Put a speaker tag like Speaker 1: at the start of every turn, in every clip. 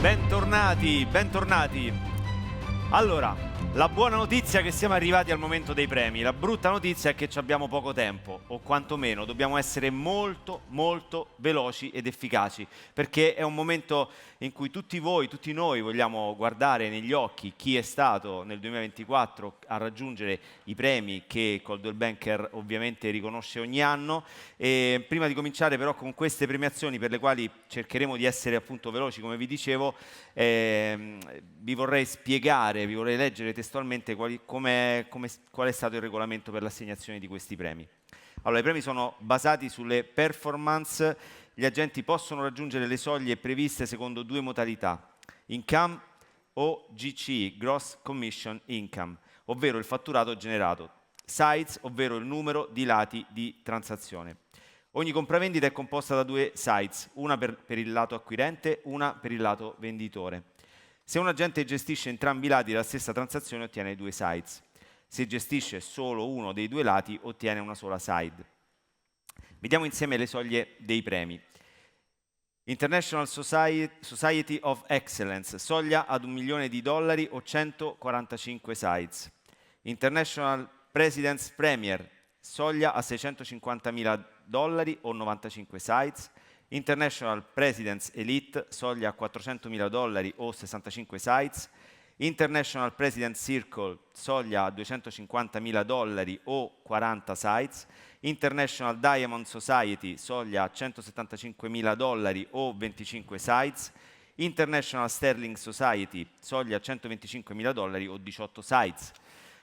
Speaker 1: Bentornati, bentornati. Allora, la buona notizia è che siamo arrivati al momento dei premi. La brutta notizia è che ci abbiamo poco tempo, o quantomeno dobbiamo essere molto, molto veloci ed efficaci, perché è un momento in cui tutti voi, tutti noi vogliamo guardare negli occhi chi è stato nel 2024 a raggiungere i premi che Coldwell Banker ovviamente riconosce ogni anno. E prima di cominciare però con queste premiazioni, per le quali cercheremo di essere appunto veloci, come vi dicevo, vi vorrei spiegare, vi vorrei leggere testualmente qual è stato il regolamento per l'assegnazione di questi premi. Allora, i premi sono basati sulle performance. Gli agenti possono raggiungere le soglie previste secondo due modalità: income o GCI, Gross Commission Income, ovvero il fatturato generato; sites, ovvero il numero di lati di transazione. Ogni compravendita è composta da due sites, una per il lato acquirente, una per il lato venditore. Se un agente gestisce entrambi i lati della stessa transazione, ottiene due sites. Se gestisce solo uno dei due lati, ottiene una sola side. Vediamo insieme le soglie dei premi. International Society of Excellence, soglia ad $1 milione o 145 sites. International President's Premier, soglia a $650.000 o 95 sites. International President's Elite, soglia a $400.000 o 65 sites. International President's Circle, soglia a $250.000 o 40 sites. International Diamond Society, soglia a $175.000 o 25 sites. International Sterling Society, soglia a $125.000 o 18 sites.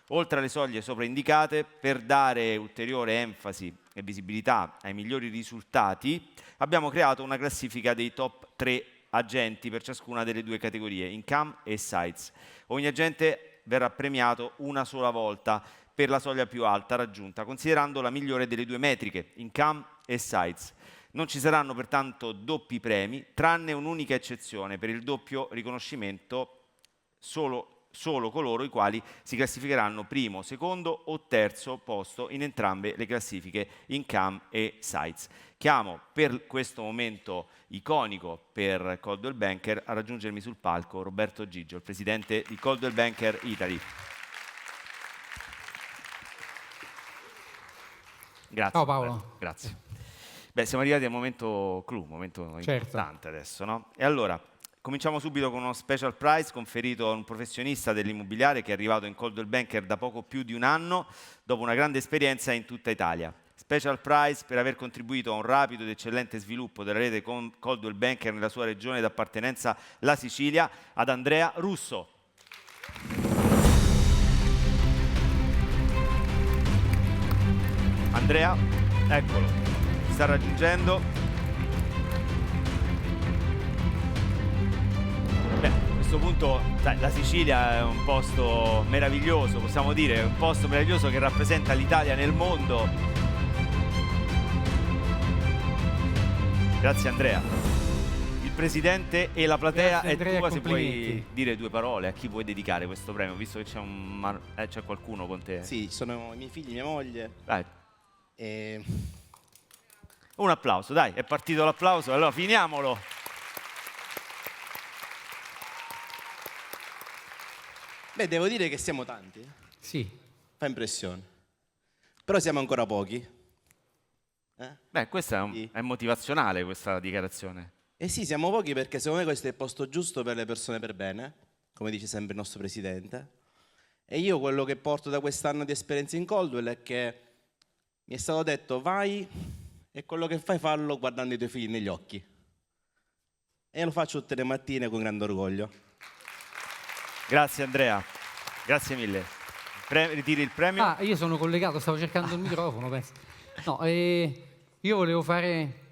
Speaker 1: Oltre alle soglie sopra indicate, per dare ulteriore enfasi e visibilità ai migliori risultati, abbiamo creato una classifica dei top 3 agenti per ciascuna delle due categorie, income e sites. Ogni agente verrà premiato una sola volta per la soglia più alta raggiunta, considerando la migliore delle due metriche, income e sites. Non ci saranno pertanto doppi premi, tranne un'unica eccezione: per il doppio riconoscimento solo coloro i quali si classificheranno primo, secondo o terzo posto in entrambe le classifiche income e sites. Chiamo per questo momento iconico per Coldwell Banker a raggiungermi sul palco Roberto Gigio, il presidente di Coldwell Banker Italy. Grazie.
Speaker 2: Ciao Paolo.
Speaker 1: Grazie. Beh, siamo arrivati al momento clou, momento importante adesso, no? E allora, cominciamo subito con uno special prize conferito a un professionista dell'immobiliare che è arrivato in Coldwell Banker da poco più di un anno, dopo una grande esperienza in tutta Italia. Special prize per aver contribuito a un rapido ed eccellente sviluppo della rete Coldwell Banker nella sua regione d'appartenenza, la Sicilia, ad Andrea Russo. Andrea, eccolo, sta raggiungendo. Beh, a questo punto la Sicilia è un posto meraviglioso, possiamo dire, è un posto meraviglioso che rappresenta l'Italia nel mondo. Grazie Andrea. Il presidente e la platea è tua, se puoi dire due parole a chi vuoi dedicare questo premio, visto che c'è qualcuno con te.
Speaker 3: Sì, ci sono i miei figli, mia moglie.
Speaker 1: Dai. Un applauso, dai, è partito l'applauso, allora finiamolo.
Speaker 3: Beh, devo dire che siamo tanti.
Speaker 2: Sì.
Speaker 3: Fa impressione. Però siamo ancora pochi.
Speaker 1: Beh, questa è motivazionale, questa dichiarazione.
Speaker 3: Sì, siamo pochi perché secondo me questo è il posto giusto per le persone per bene, come dice sempre il nostro presidente. E io quello che porto da quest'anno di esperienza in Coldwell è che mi è stato detto: vai e quello che fai fallo guardando i tuoi figli negli occhi. E lo faccio tutte le mattine con grande orgoglio.
Speaker 1: Grazie Andrea, grazie mille. Ritiri il premio?
Speaker 2: Io sono collegato, stavo cercando il microfono, penso. No, io volevo fare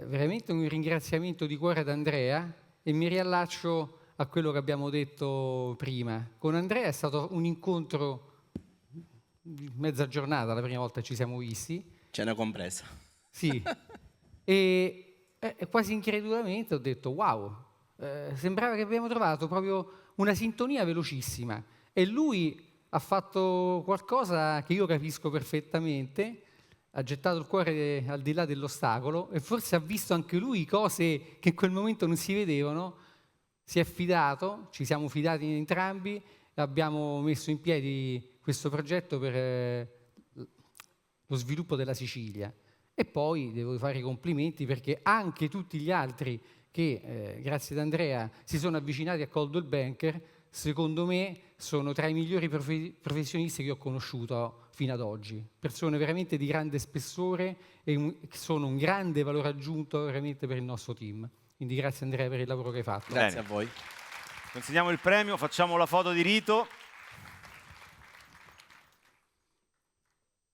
Speaker 2: veramente un ringraziamento di cuore ad Andrea e mi riallaccio a quello che abbiamo detto prima. Con Andrea è stato un incontro di mezza giornata, la prima volta ci siamo visti.
Speaker 3: Cena compresa.
Speaker 2: Sì. E quasi incredulamente ho detto: wow, sembrava che abbiamo trovato proprio una sintonia velocissima. E lui ha fatto qualcosa che io capisco perfettamente, ha gettato il cuore al di là dell'ostacolo e forse ha visto anche lui cose che in quel momento non si vedevano. si è fidato, ci siamo fidati entrambi e abbiamo messo in piedi questo progetto per lo sviluppo della Sicilia. E poi devo fare i complimenti perché anche tutti gli altri che, grazie ad Andrea, si sono avvicinati a Coldwell Banker, secondo me sono tra i migliori professionisti che ho conosciuto fino ad oggi. Persone veramente di grande spessore e che sono un grande valore aggiunto veramente per il nostro team. Quindi grazie Andrea per il lavoro che hai fatto.
Speaker 3: Grazie
Speaker 1: Bene.
Speaker 3: a voi.
Speaker 1: Consegniamo il premio, facciamo la foto di rito.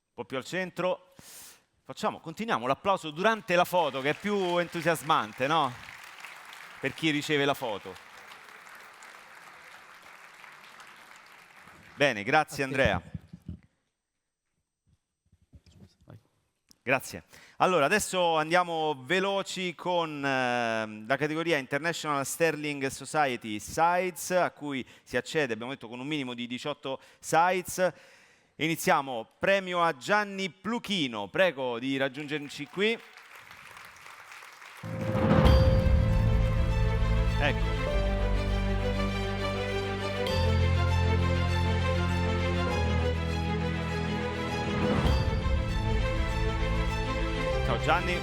Speaker 1: Un po' più al centro. Continuiamo l'applauso durante la foto, che è più entusiasmante, no? Per chi riceve la foto. Bene, grazie Andrea. Grazie. Allora, adesso andiamo veloci con la categoria International Sterling Society Sites, a cui si accede, abbiamo detto, con un minimo di 18 sites. Iniziamo, premio a Gianni Pluchino, prego di raggiungerci qui. Ecco. Ciao Gianni.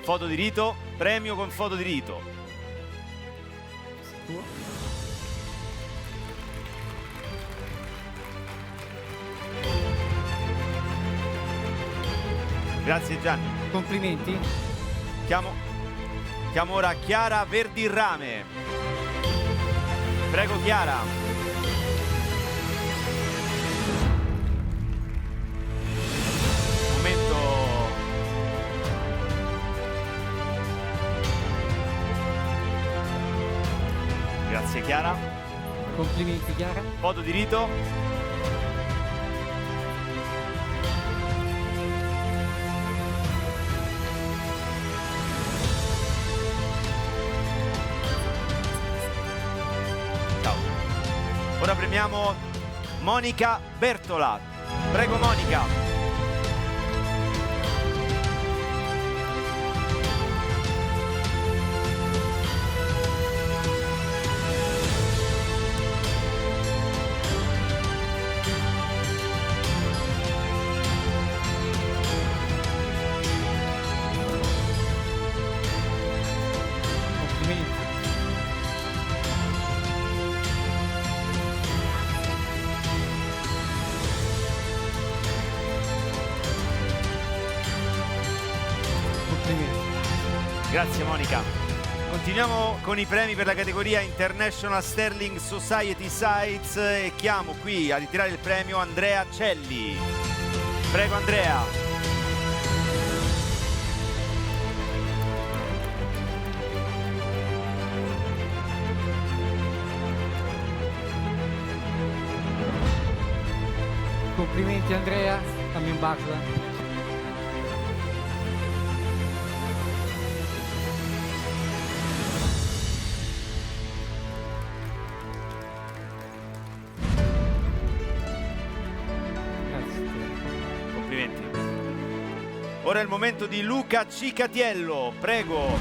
Speaker 1: Foto di rito, premio con foto di rito. Grazie Gianni.
Speaker 2: Complimenti.
Speaker 1: Chiamo ora Chiara Verdirrame. Prego Chiara. Momento. Grazie Chiara.
Speaker 2: Complimenti Chiara.
Speaker 1: Foto di rito. Ora premiamo Monica Bertola. Prego Monica.
Speaker 2: Complimenti.
Speaker 1: Grazie Monica. Continuiamo con i premi per la categoria International Sterling Society Sites e chiamo qui a ritirare il premio Andrea Celli. Prego Andrea.
Speaker 2: Complimenti Andrea, dammi un bacio.
Speaker 1: Ora è il momento di Luca Cicatiello, prego.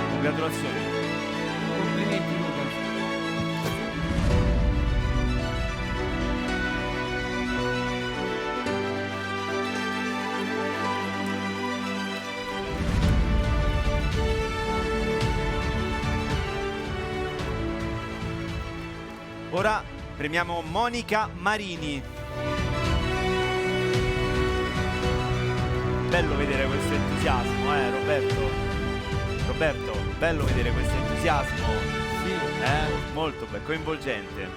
Speaker 1: Congratulazioni.
Speaker 2: Complimenti Luca.
Speaker 1: Ora premiamo Monica Marini. Bello vedere questo entusiasmo, Roberto? Roberto, bello vedere questo entusiasmo.
Speaker 2: Sì.
Speaker 1: Molto bello, coinvolgente.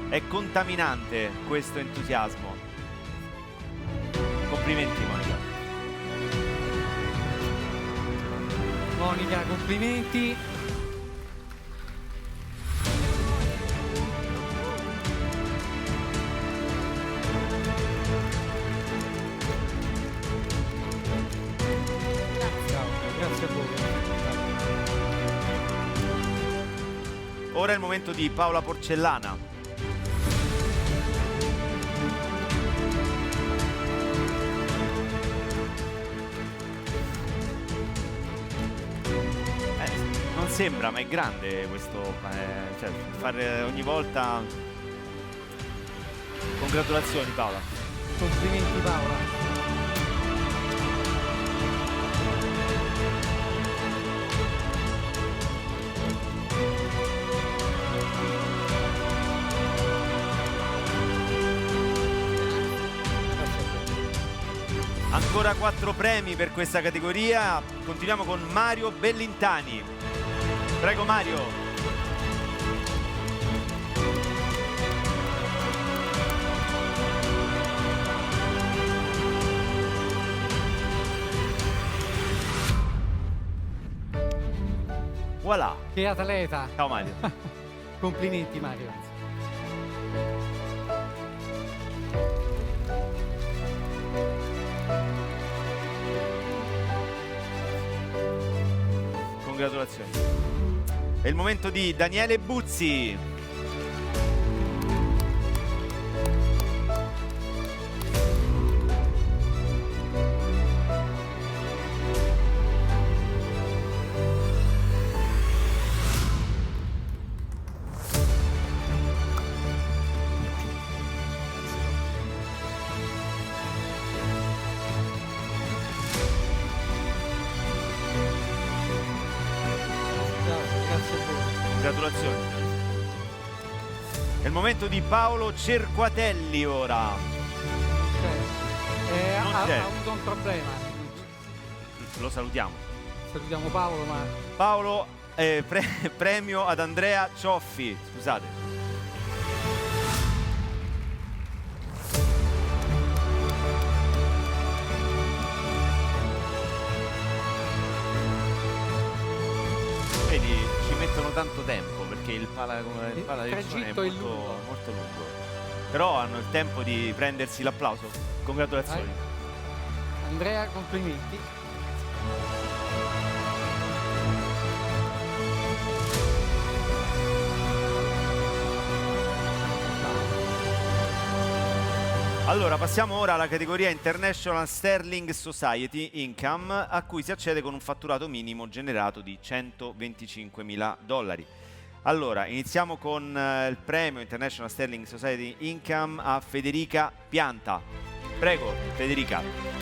Speaker 1: È contaminante questo entusiasmo. Complimenti Monica.
Speaker 2: Monica, complimenti. Grazie a voi.
Speaker 1: Ora è il momento di Paola Porcellana. Non sembra, ma è grande questo, cioè fare ogni volta. Congratulazioni Paola.
Speaker 2: Complimenti Paola.
Speaker 1: Ancora 4 premi per questa categoria. Continuiamo con Mario Bellintani. Prego Mario. Voilà.
Speaker 2: Che atleta.
Speaker 1: Ciao Mario.
Speaker 2: Complimenti Mario.
Speaker 1: Congratulazioni. È il momento di Daniele Buzzi.
Speaker 2: Grazie a voi.
Speaker 1: Congratulazioni. È il momento di Paolo Cerquatelli ora. Non
Speaker 2: Ha
Speaker 1: c'è.
Speaker 2: avuto un problema.
Speaker 1: Lo salutiamo.
Speaker 2: Salutiamo Paolo, ma
Speaker 1: Paolo, premio ad Andrea Cioffi. Scusate. Vedi, ci mettono tanto tempo perché il pala di lezione è
Speaker 2: tragitto è
Speaker 1: molto,
Speaker 2: lungo.
Speaker 1: molto lungo. Però hanno il tempo di prendersi l'applauso. Congratulazioni.
Speaker 2: Andrea, complimenti.
Speaker 1: Allora, passiamo ora alla categoria International Sterling Society Income, a cui si accede con un fatturato minimo generato di $125.000. Allora, iniziamo con il premio International Sterling Society Income a Federica Pianta. Prego, Federica.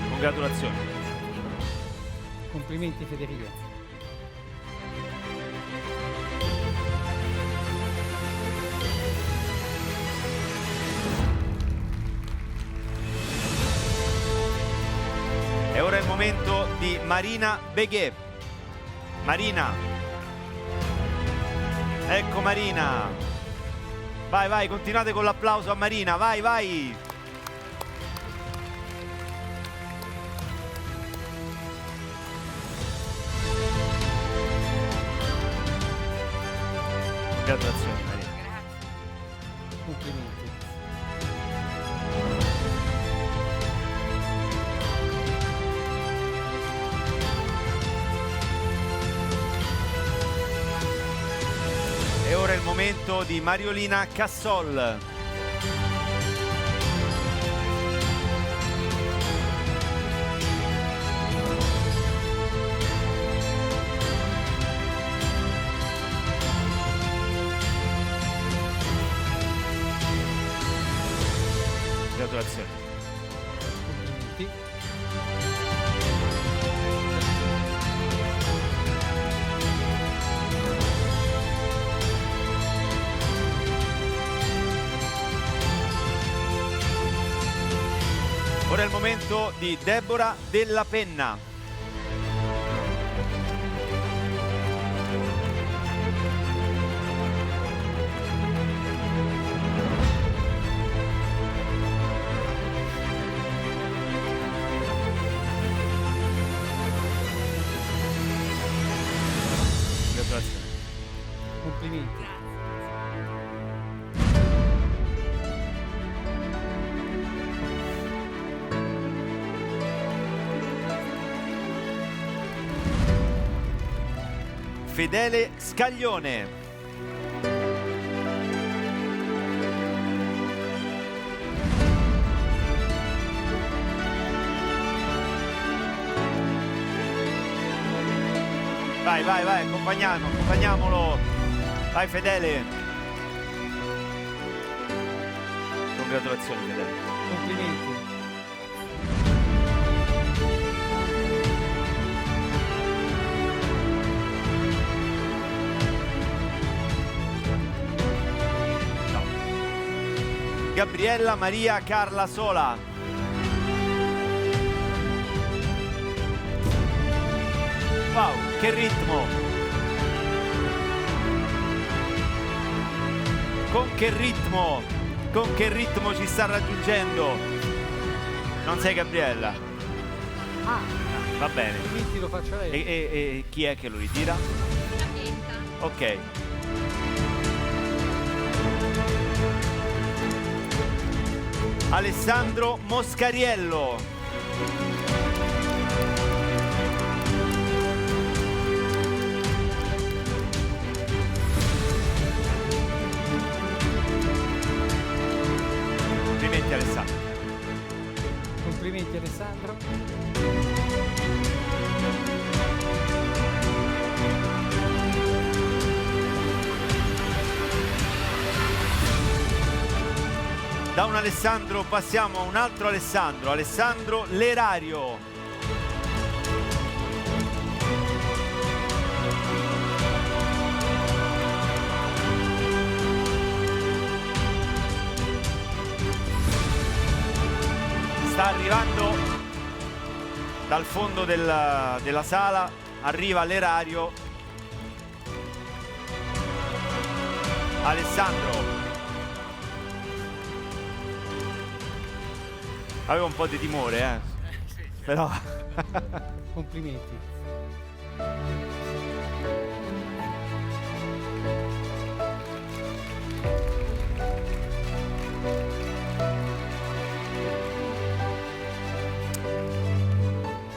Speaker 1: Congratulazioni.
Speaker 2: Complimenti Federica.
Speaker 1: E ora è il momento di Marina Beghe. Marina. Ecco Marina. Vai, vai, continuate con l'applauso a Marina. Vai, vai. Congratulazioni Marina.
Speaker 2: Complimenti.
Speaker 1: E ora è il momento di Mariolina Cassol. Congratulazioni.
Speaker 2: Complimenti.
Speaker 1: Ora è il momento di Deborah Della Penna. Congratulazioni.
Speaker 2: Complimenti.
Speaker 1: Fedele Scaglione. Vai, vai, vai, accompagniamolo. Vai Fedele. Congratulazioni Fedele.
Speaker 2: Complimenti.
Speaker 1: Ciao. Gabriella Maria Carla Sola. Wow, che ritmo! Con che ritmo ci sta raggiungendo? Non sei Gabriella?
Speaker 2: Ah,
Speaker 1: Va bene.
Speaker 2: quindi lo faccio lei.
Speaker 1: E chi è che lo ritira? Ok. Alessandro Moscariello. Complimenti Alessandro.
Speaker 2: Complimenti Alessandro.
Speaker 1: Da un Alessandro passiamo a un altro Alessandro, Alessandro Lerario. Sta arrivando dal fondo della sala, arriva Lerario. Alessandro. Avevo un po' di timore, però...
Speaker 2: Complimenti.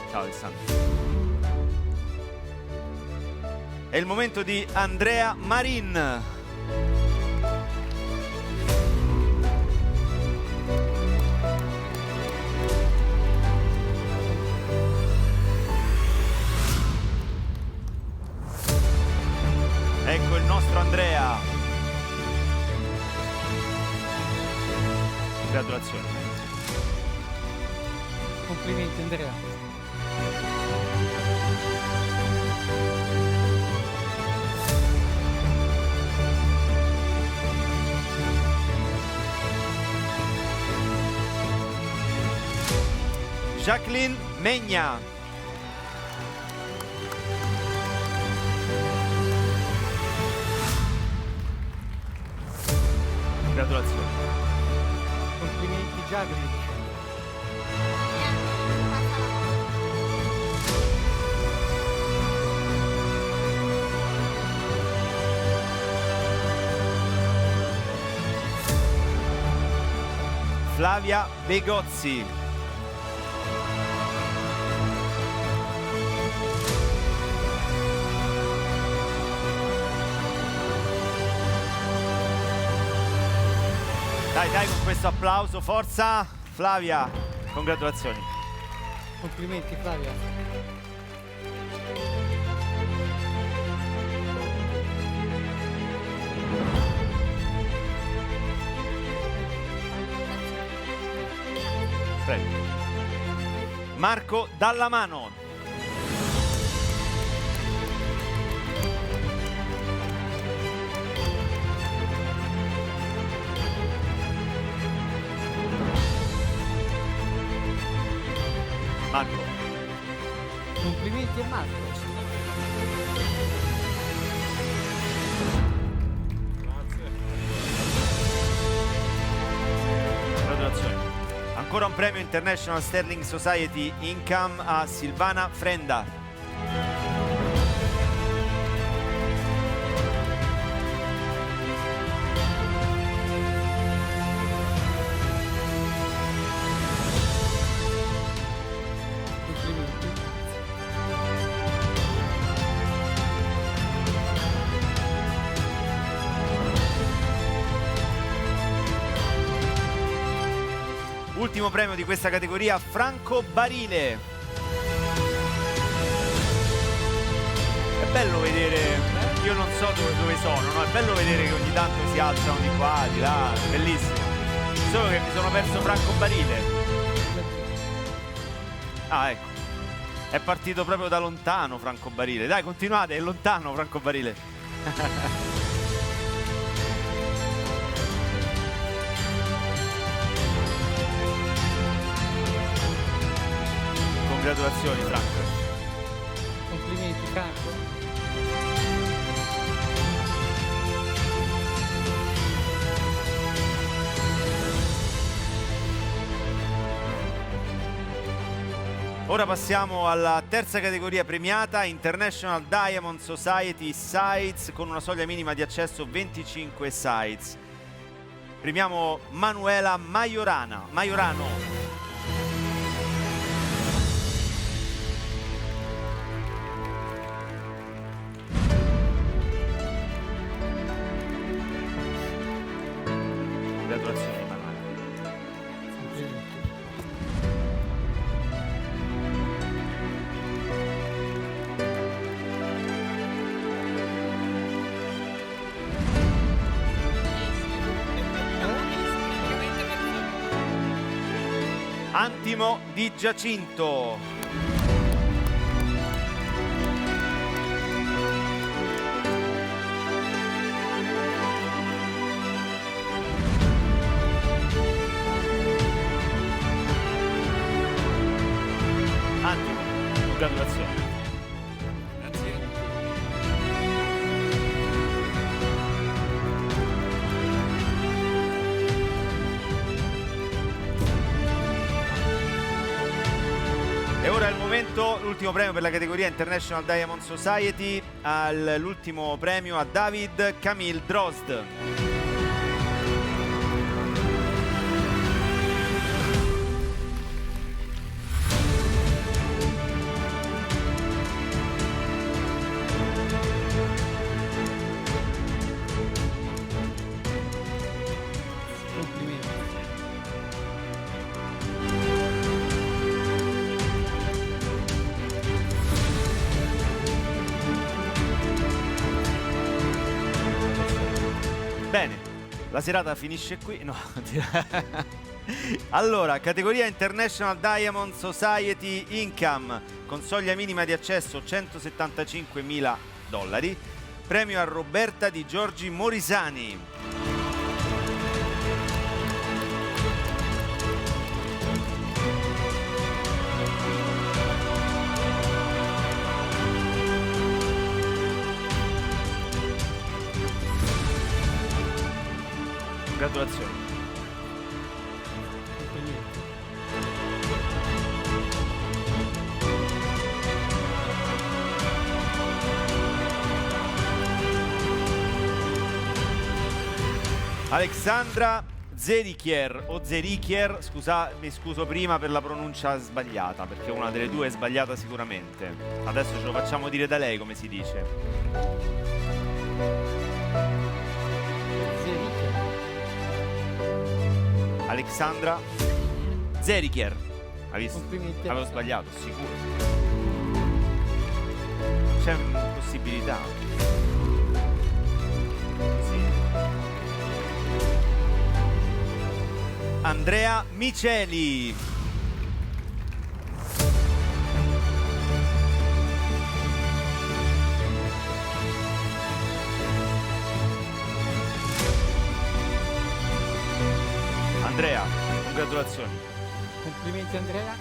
Speaker 1: Ciao Alessandro. È il momento di Andrea Marin. Ecco il nostro Andrea. Congratulazioni.
Speaker 2: Complimenti Andrea.
Speaker 1: Jacqueline Megna. Congratulazioni.
Speaker 2: Complimenti Jacqueline.
Speaker 1: Flavia Begozzi. Dai, dai, con questo applauso, forza Flavia, congratulazioni.
Speaker 2: Complimenti Flavia.
Speaker 1: Prego. Marco Dallamano. Marco.
Speaker 2: Complimenti a Marco.
Speaker 1: Congratulazioni. Ancora un premio International Sterling Society Income a Silvana Frenda.
Speaker 2: Complimenti.
Speaker 1: Ultimo premio di questa categoria, Franco Barile. È bello vedere, io non so dove sono, no? È bello vedere che ogni tanto si alzano di qua, di là, bellissimo. Solo che mi sono perso Franco Barile. Ah, ecco. È partito proprio da lontano Franco Barile. Dai, continuate, è lontano Franco Barile. Congratulazioni Franco.
Speaker 2: Complimenti, Franco.
Speaker 1: Ora passiamo alla terza categoria premiata, International Diamond Society Sites, con una soglia minima di accesso 25 sites. Premiamo Manuela Maiorano. Congratulazioni Manuela.
Speaker 2: Complimenti.
Speaker 1: Antimo di Giacinto. Antimo, congratulazioni. E ora è il momento, l'ultimo premio per la categoria International Diamond Society, l'ultimo premio a David Camille Drozd.
Speaker 2: Complimenti.
Speaker 1: Bene, la serata finisce qui. No. Allora, categoria International Diamond Society Income, con soglia minima di accesso $175.000. Premio a Roberta Di Giorgi Morisani. Congratulazioni.
Speaker 2: Complimenti.
Speaker 1: Alexandra Zerichier o Zerichier, mi scuso prima per la pronuncia sbagliata, perché una delle due è sbagliata sicuramente. Adesso ce lo facciamo dire da lei come si dice.
Speaker 2: Zeriche.
Speaker 1: Alexandra Zerichier. Hai visto?
Speaker 2: Complimenti.
Speaker 1: Avevo sbagliato, sicuro. C'è possibilità. Sì. Andrea Miceli. Andrea, congratulazioni.
Speaker 2: Complimenti Andrea.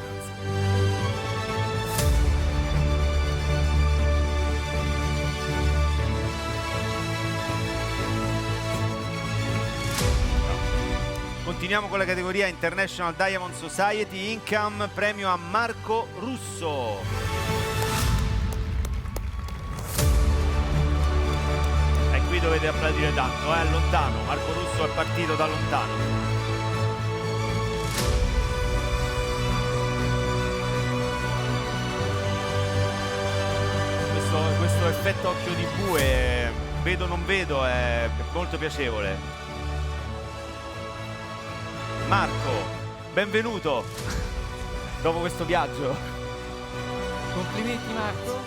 Speaker 1: Continuiamo con la categoria International Diamond Society Income, premio a Marco Russo. E qui dovete applaudire tanto, lontano. Marco Russo è partito da lontano. Questo effetto occhio di bue, vedo non vedo, è molto piacevole. Marco, benvenuto dopo questo viaggio.
Speaker 2: Complimenti Marco.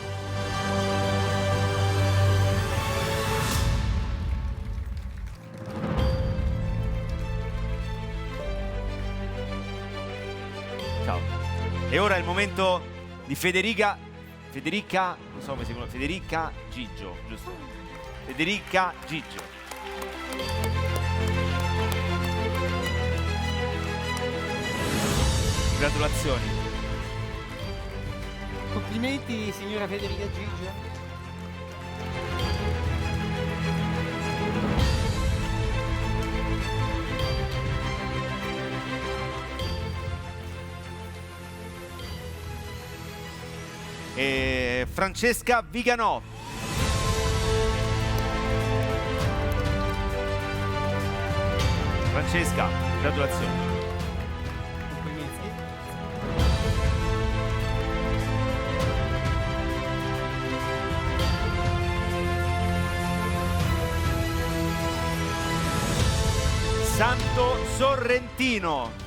Speaker 1: Ciao. E ora è il momento di Federica, non so come si chiama, Federica Gigio, giusto? Federica Gigio. Congratulazioni.
Speaker 2: Complimenti signora Federica Gigio.
Speaker 1: E Francesca Viganò. Francesca, congratulazioni.
Speaker 2: Complimenti.
Speaker 1: Santo Sorrentino.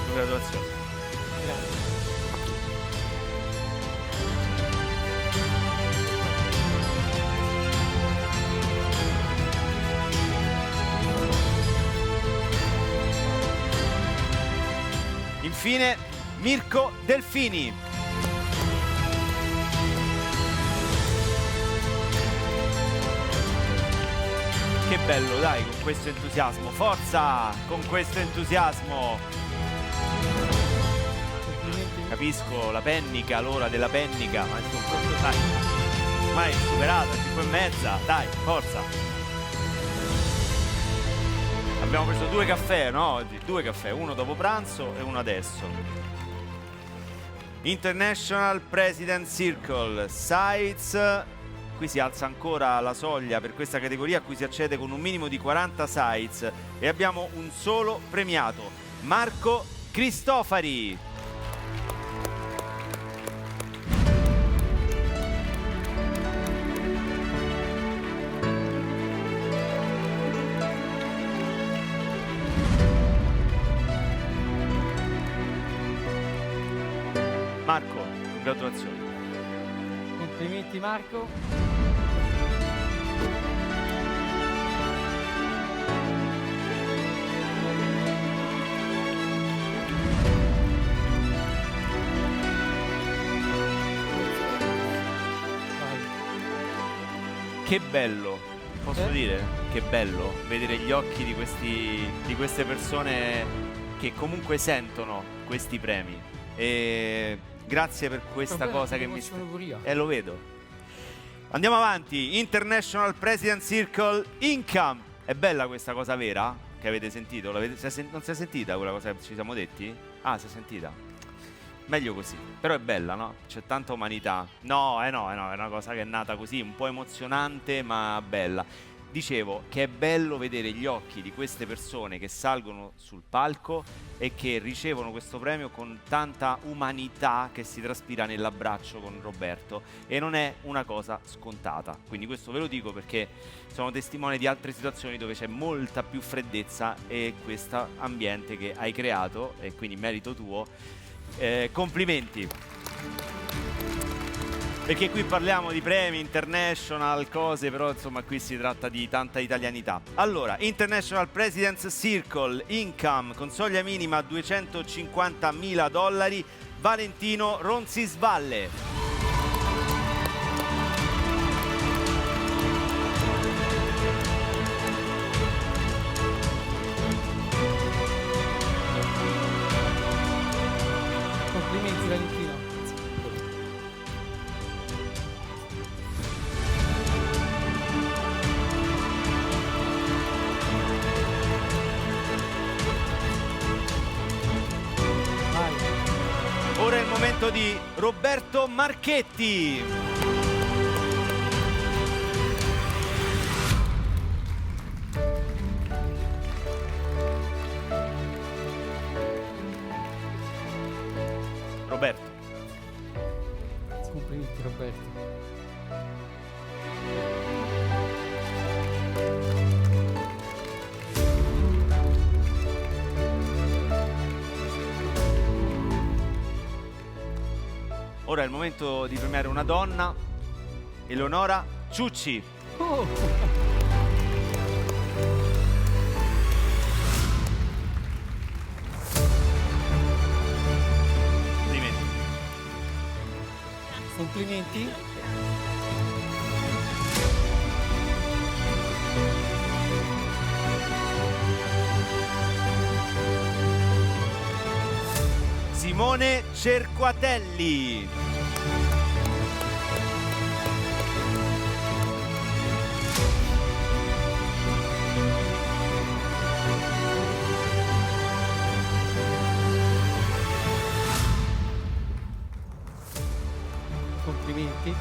Speaker 1: Congratulazioni. Infine Mirko Delfini. Che bello, dai, con questo entusiasmo. Forza, con questo entusiasmo.
Speaker 2: Complimenti.
Speaker 1: Capisco la pennica, l'ora della pennica, ma insomma, dai. Ormai è superata, 5:30, dai, forza. Abbiamo preso 2 caffè, no? Oggi 2 caffè, uno dopo pranzo e uno adesso. International President Circle, sites. Qui si alza ancora la soglia per questa categoria a cui si accede con un minimo di 40 sites e abbiamo un solo premiato, Marco Cristofari. Marco, congratulazioni.
Speaker 2: Complimenti Marco. Vai.
Speaker 1: Che bello, posso dire? Che bello vedere gli occhi di queste persone che comunque sentono questi premi. E grazie per questa
Speaker 2: Vabbè,
Speaker 1: cosa
Speaker 2: mi
Speaker 1: che mi
Speaker 2: emoziono pure io.
Speaker 1: lo vedo. Andiamo avanti. International President Circle Income. È bella questa cosa vera che avete sentito? Non si è sentita quella cosa che ci siamo detti? Ah, si è sentita. Meglio così. Però è bella, no? C'è tanta umanità. No, è una cosa che è nata così, un po' emozionante ma bella. Dicevo che è bello vedere gli occhi di queste persone che salgono sul palco e che ricevono questo premio con tanta umanità che si traspira nell'abbraccio con Roberto, e non è una cosa scontata. Quindi questo ve lo dico perché sono testimone di altre situazioni dove c'è molta più freddezza, e questo ambiente che hai creato, e quindi merito tuo. Complimenti. Perché qui parliamo di premi, international, cose, però insomma qui si tratta di tanta italianità. Allora, International President's Circle Income con soglia minima $250.000, Valentino Ronzisvalle.
Speaker 2: Complimenti Valentino. Vai.
Speaker 1: Ora è il momento di Roberto Marchetti. Roberto.
Speaker 2: Complimenti Roberto.
Speaker 1: Ora è il momento di premiare una donna, Eleonora Ciucci.
Speaker 2: Oh.
Speaker 1: Complimenti.
Speaker 2: Complimenti.
Speaker 1: Simone Cerquatelli.
Speaker 2: Complimenti.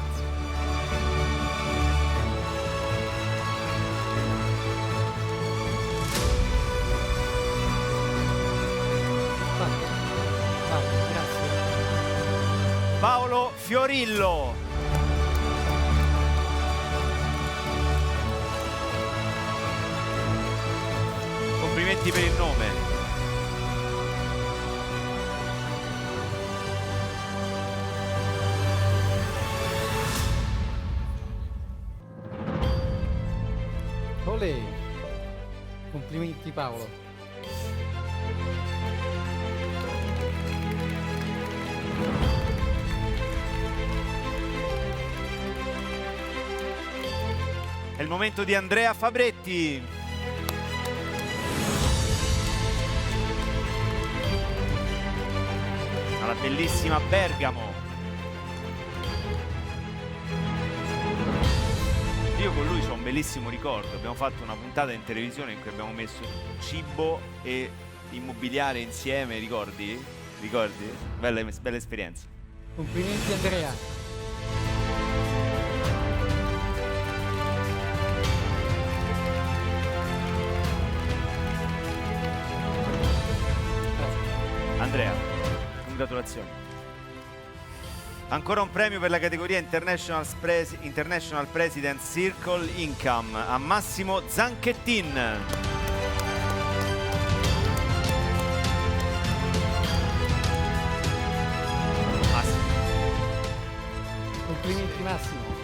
Speaker 2: Vai, grazie.
Speaker 1: Paolo Fiorillo. Complimenti per il nome.
Speaker 2: Olè. Complimenti Paolo.
Speaker 1: È il momento di Andrea Fabretti. Alla bellissima Bergamo. Io con lui ho un bellissimo ricordo. Abbiamo fatto una puntata in televisione in cui abbiamo messo cibo e immobiliare insieme, ricordi? Ricordi? Bella esperienza.
Speaker 2: Complimenti Andrea.
Speaker 1: Andrea, congratulazioni. Ancora un premio per la categoria International President Circle Income a Massimo Zanchettin. Massimo.
Speaker 2: Complimenti Massimo.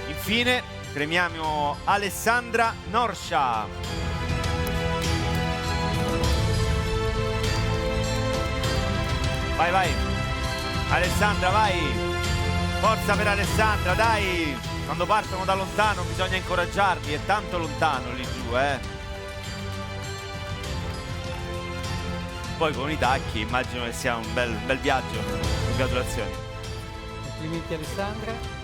Speaker 1: Infine premiamo Alessandra Norscia. Vai, vai. Alessandra, vai. Forza per Alessandra, dai. Quando partono da lontano bisogna incoraggiarli. È tanto lontano lì giù, Poi con i tacchi immagino che sia un bel viaggio. Congratulazioni.
Speaker 2: Complimenti Alessandra.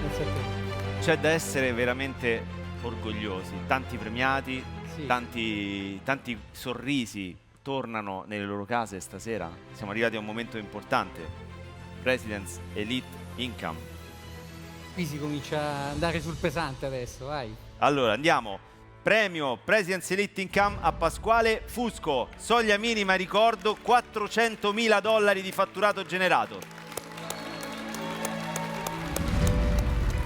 Speaker 2: Grazie a te.
Speaker 1: C'è da essere veramente orgogliosi, tanti premiati,
Speaker 2: Sì.
Speaker 1: tanti sorrisi tornano nelle loro case stasera. Siamo arrivati a un momento importante. President's Elite Income.
Speaker 2: Qui si comincia ad andare sul pesante adesso, vai.
Speaker 1: Allora andiamo. Premio President's Elite Income a Pasquale Fusco. Soglia minima, ricordo, $400.000 di fatturato generato.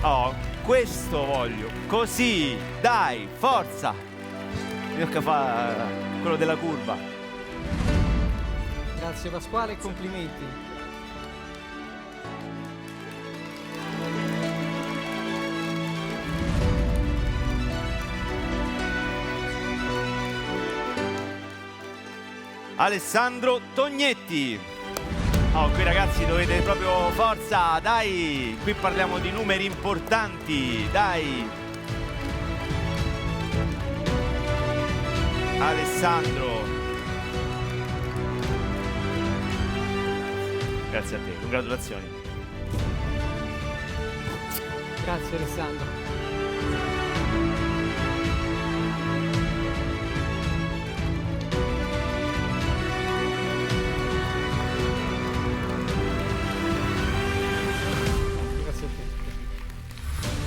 Speaker 1: Oh, questo voglio. Così, dai, forza. Mi tocca fare quello della curva.
Speaker 2: Grazie Pasquale e complimenti.
Speaker 1: Alessandro Tognetti. Oh, qui ragazzi dovete proprio forza, dai. Qui parliamo di numeri importanti, dai. Alessandro. Grazie a te, congratulazioni.
Speaker 2: Grazie Alessandro.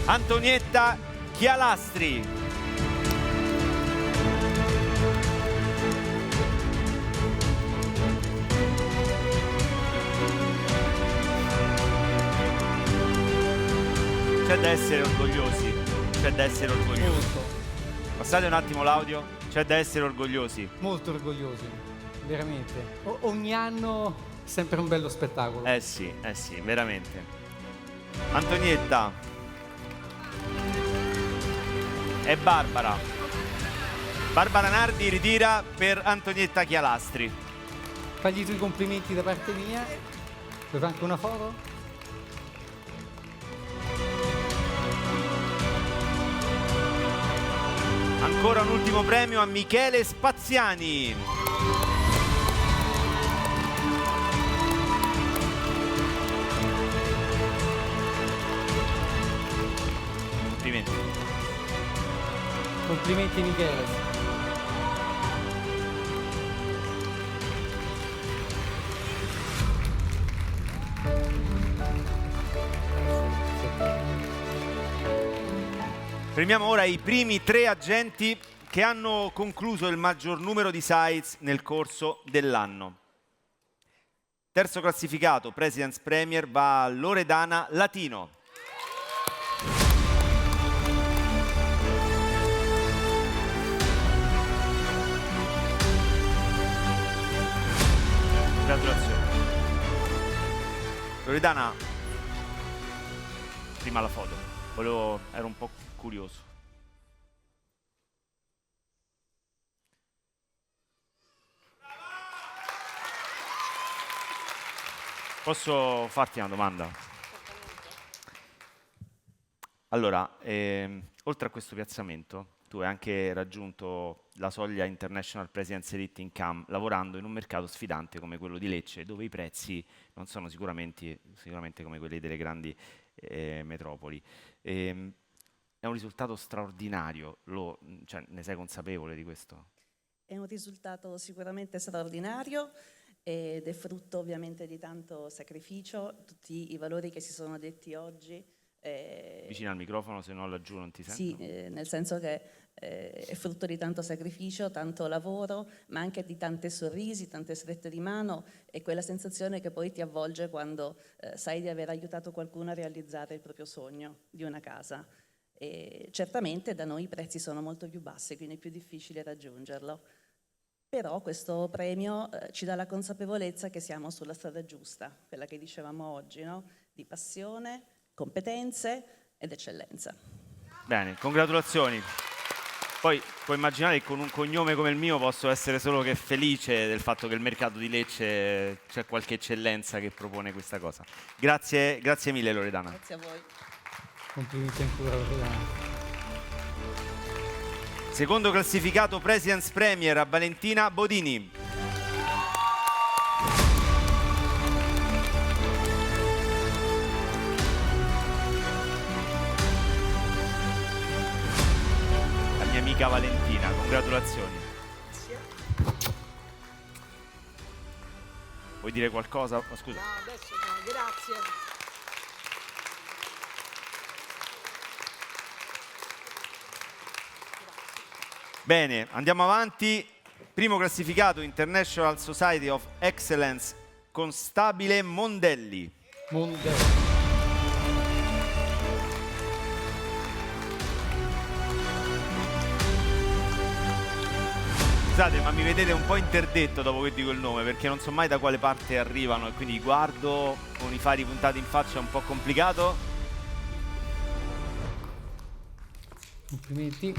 Speaker 1: Antonietta Chialastri. C'è da essere orgogliosi, c'è da essere orgogliosi.
Speaker 2: Molto,
Speaker 1: Passate un attimo l'audio, c'è da essere orgogliosi.
Speaker 2: molto orgogliosi, veramente. Ogni anno è sempre un bello spettacolo.
Speaker 1: Sì, veramente. Antonietta e Barbara. Barbara Nardi ritira per Antonietta Chialastri.
Speaker 2: Fagli i tuoi complimenti da parte mia. Vuoi fare anche una foto?
Speaker 1: Ancora un ultimo premio a Michele Spaziani. Complimenti.
Speaker 2: Complimenti Michele.
Speaker 1: Premiamo ora i primi 3 agenti che hanno concluso il maggior numero di sites nel corso dell'anno. Terzo classificato, President's Premier, va a Loredana Latino. Congratulazioni. Loredana, prima la foto, ero un po' curioso. Posso farti una domanda? Allora, oltre a questo piazzamento, tu hai anche raggiunto la soglia International President's Elite Income lavorando in un mercato sfidante come quello di Lecce, dove i prezzi non sono sicuramente come quelli delle grandi metropoli. È un risultato straordinario, cioè, ne sei consapevole di questo?
Speaker 4: È un risultato sicuramente straordinario ed è frutto ovviamente di tanto sacrificio, tutti i valori che si sono detti oggi.
Speaker 1: Vicino al microfono, se no laggiù non ti sento.
Speaker 4: Sì, nel senso che è frutto di tanto sacrificio, tanto lavoro, ma anche di tanti sorrisi, tante strette di mano e quella sensazione che poi ti avvolge quando sai di aver aiutato qualcuno a realizzare il proprio sogno di una casa. E certamente da noi i prezzi sono molto più bassi, quindi è più difficile raggiungerlo. Però questo premio ci dà la consapevolezza che siamo sulla strada giusta, quella che dicevamo oggi, no? Di passione, competenze ed eccellenza.
Speaker 1: Bene, congratulazioni. Poi puoi immaginare che con un cognome come il mio posso essere solo che felice del fatto che il mercato di Lecce c'è qualche eccellenza che propone questa cosa. Grazie mille Loredana.
Speaker 4: Grazie a voi.
Speaker 2: Complimenti ancora Loredana.
Speaker 1: Secondo classificato President's Premier a Valentina Bodini. La mia amica Valentina, congratulazioni.
Speaker 4: Grazie.
Speaker 1: Vuoi dire qualcosa? Oh, scusa.
Speaker 4: No, adesso no, grazie.
Speaker 1: Bene, andiamo avanti. Primo classificato International Society of Excellence, Constabile Mondelli.
Speaker 2: Mondelli.
Speaker 1: Scusate, ma mi vedete un po' interdetto dopo che dico il nome, perché non so mai da quale parte arrivano e quindi guardo con i fari puntati in faccia, è un po' complicato.
Speaker 2: Complimenti.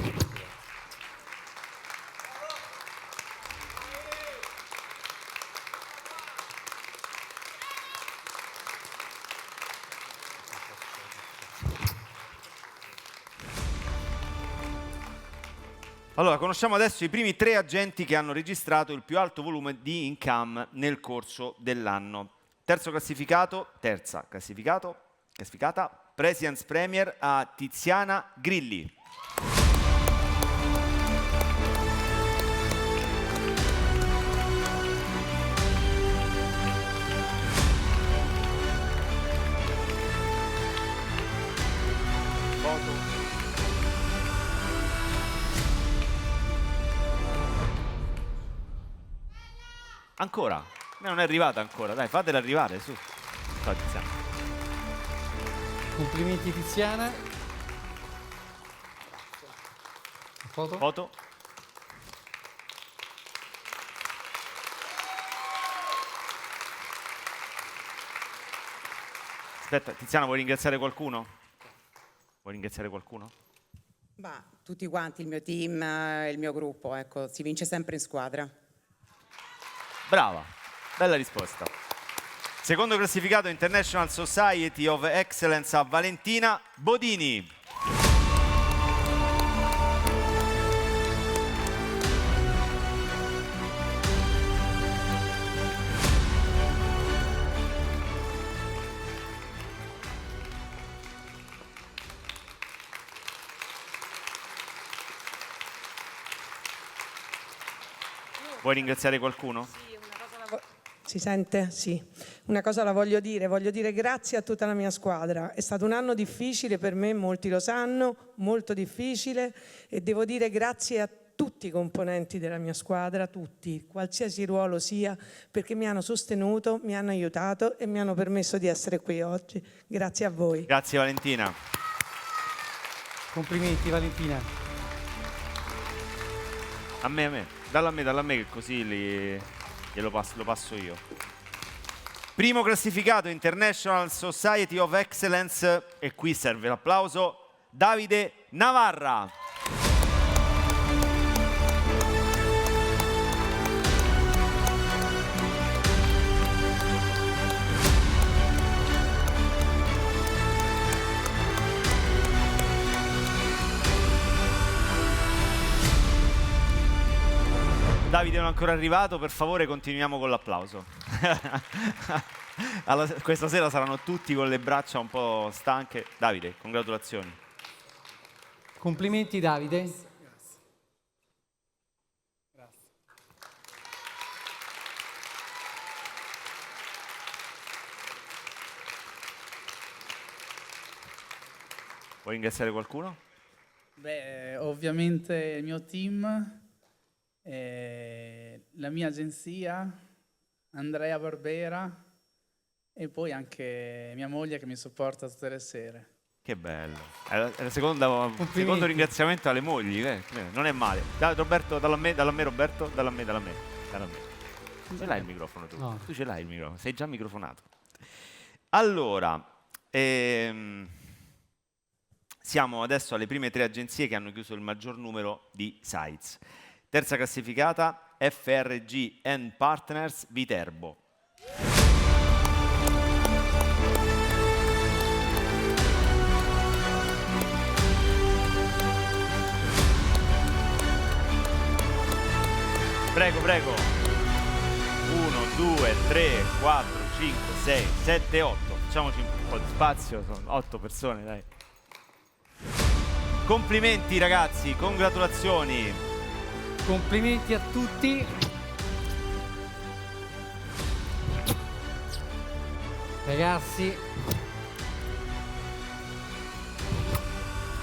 Speaker 1: Allora, conosciamo adesso i primi 3 agenti che hanno registrato il più alto volume di income nel corso dell'anno. Terza classificata, President's Premier a Tiziana Grilli. Foto. Ancora? Non è arrivata ancora, dai, fatela arrivare, su. Ciao Tiziana.
Speaker 2: Complimenti Tiziana. Foto?
Speaker 1: Foto. Aspetta, Tiziana, vuoi ringraziare qualcuno? Vuoi ringraziare qualcuno?
Speaker 5: Ma tutti quanti, il mio team, il mio gruppo, ecco, si vince sempre in squadra.
Speaker 1: Brava, bella risposta. Secondo classificato International Society of Excellence a Valentina Bodini. Vuoi ringraziare qualcuno?
Speaker 6: Si sente? Sì. Una cosa la voglio dire grazie a tutta la mia squadra. È stato un anno difficile per me, molti lo sanno, molto difficile, e devo dire grazie a tutti i componenti della mia squadra, tutti, qualsiasi ruolo sia, perché mi hanno sostenuto, mi hanno aiutato e mi hanno permesso di essere qui oggi. Grazie a voi.
Speaker 1: Grazie Valentina.
Speaker 2: Complimenti Valentina.
Speaker 1: A me. Dalla a me che così lo passo io. Primo classificato International Society of Excellence, e qui serve l'applauso, Davide Navarra. Davide non è ancora arrivato, per favore continuiamo con l'applauso. Questa sera saranno tutti con le braccia un po' stanche. Davide, congratulazioni.
Speaker 2: Complimenti Davide.
Speaker 1: Vuoi ringraziare qualcuno?
Speaker 7: Beh, ovviamente il mio team, la mia agenzia, Andrea Barbera e poi anche mia moglie che mi sopporta tutte le sere.
Speaker 1: Che bello. È il secondo ringraziamento alle mogli, non è male. Roberto, dalla me Roberto, dalla me. Ce l'hai il microfono tu?
Speaker 2: No.
Speaker 1: Tu ce l'hai il microfono, sei già microfonato. Allora, siamo adesso alle prime 3 agenzie che hanno chiuso il maggior numero di sites. Terza classificata, FRG and Partners Viterbo. Prego. 1, 2, 3, 4, 5, 6, 7, 8. Facciamoci un po' di spazio, sono 8 persone, dai. Complimenti ragazzi, congratulazioni.
Speaker 2: Complimenti a tutti. Ragazzi.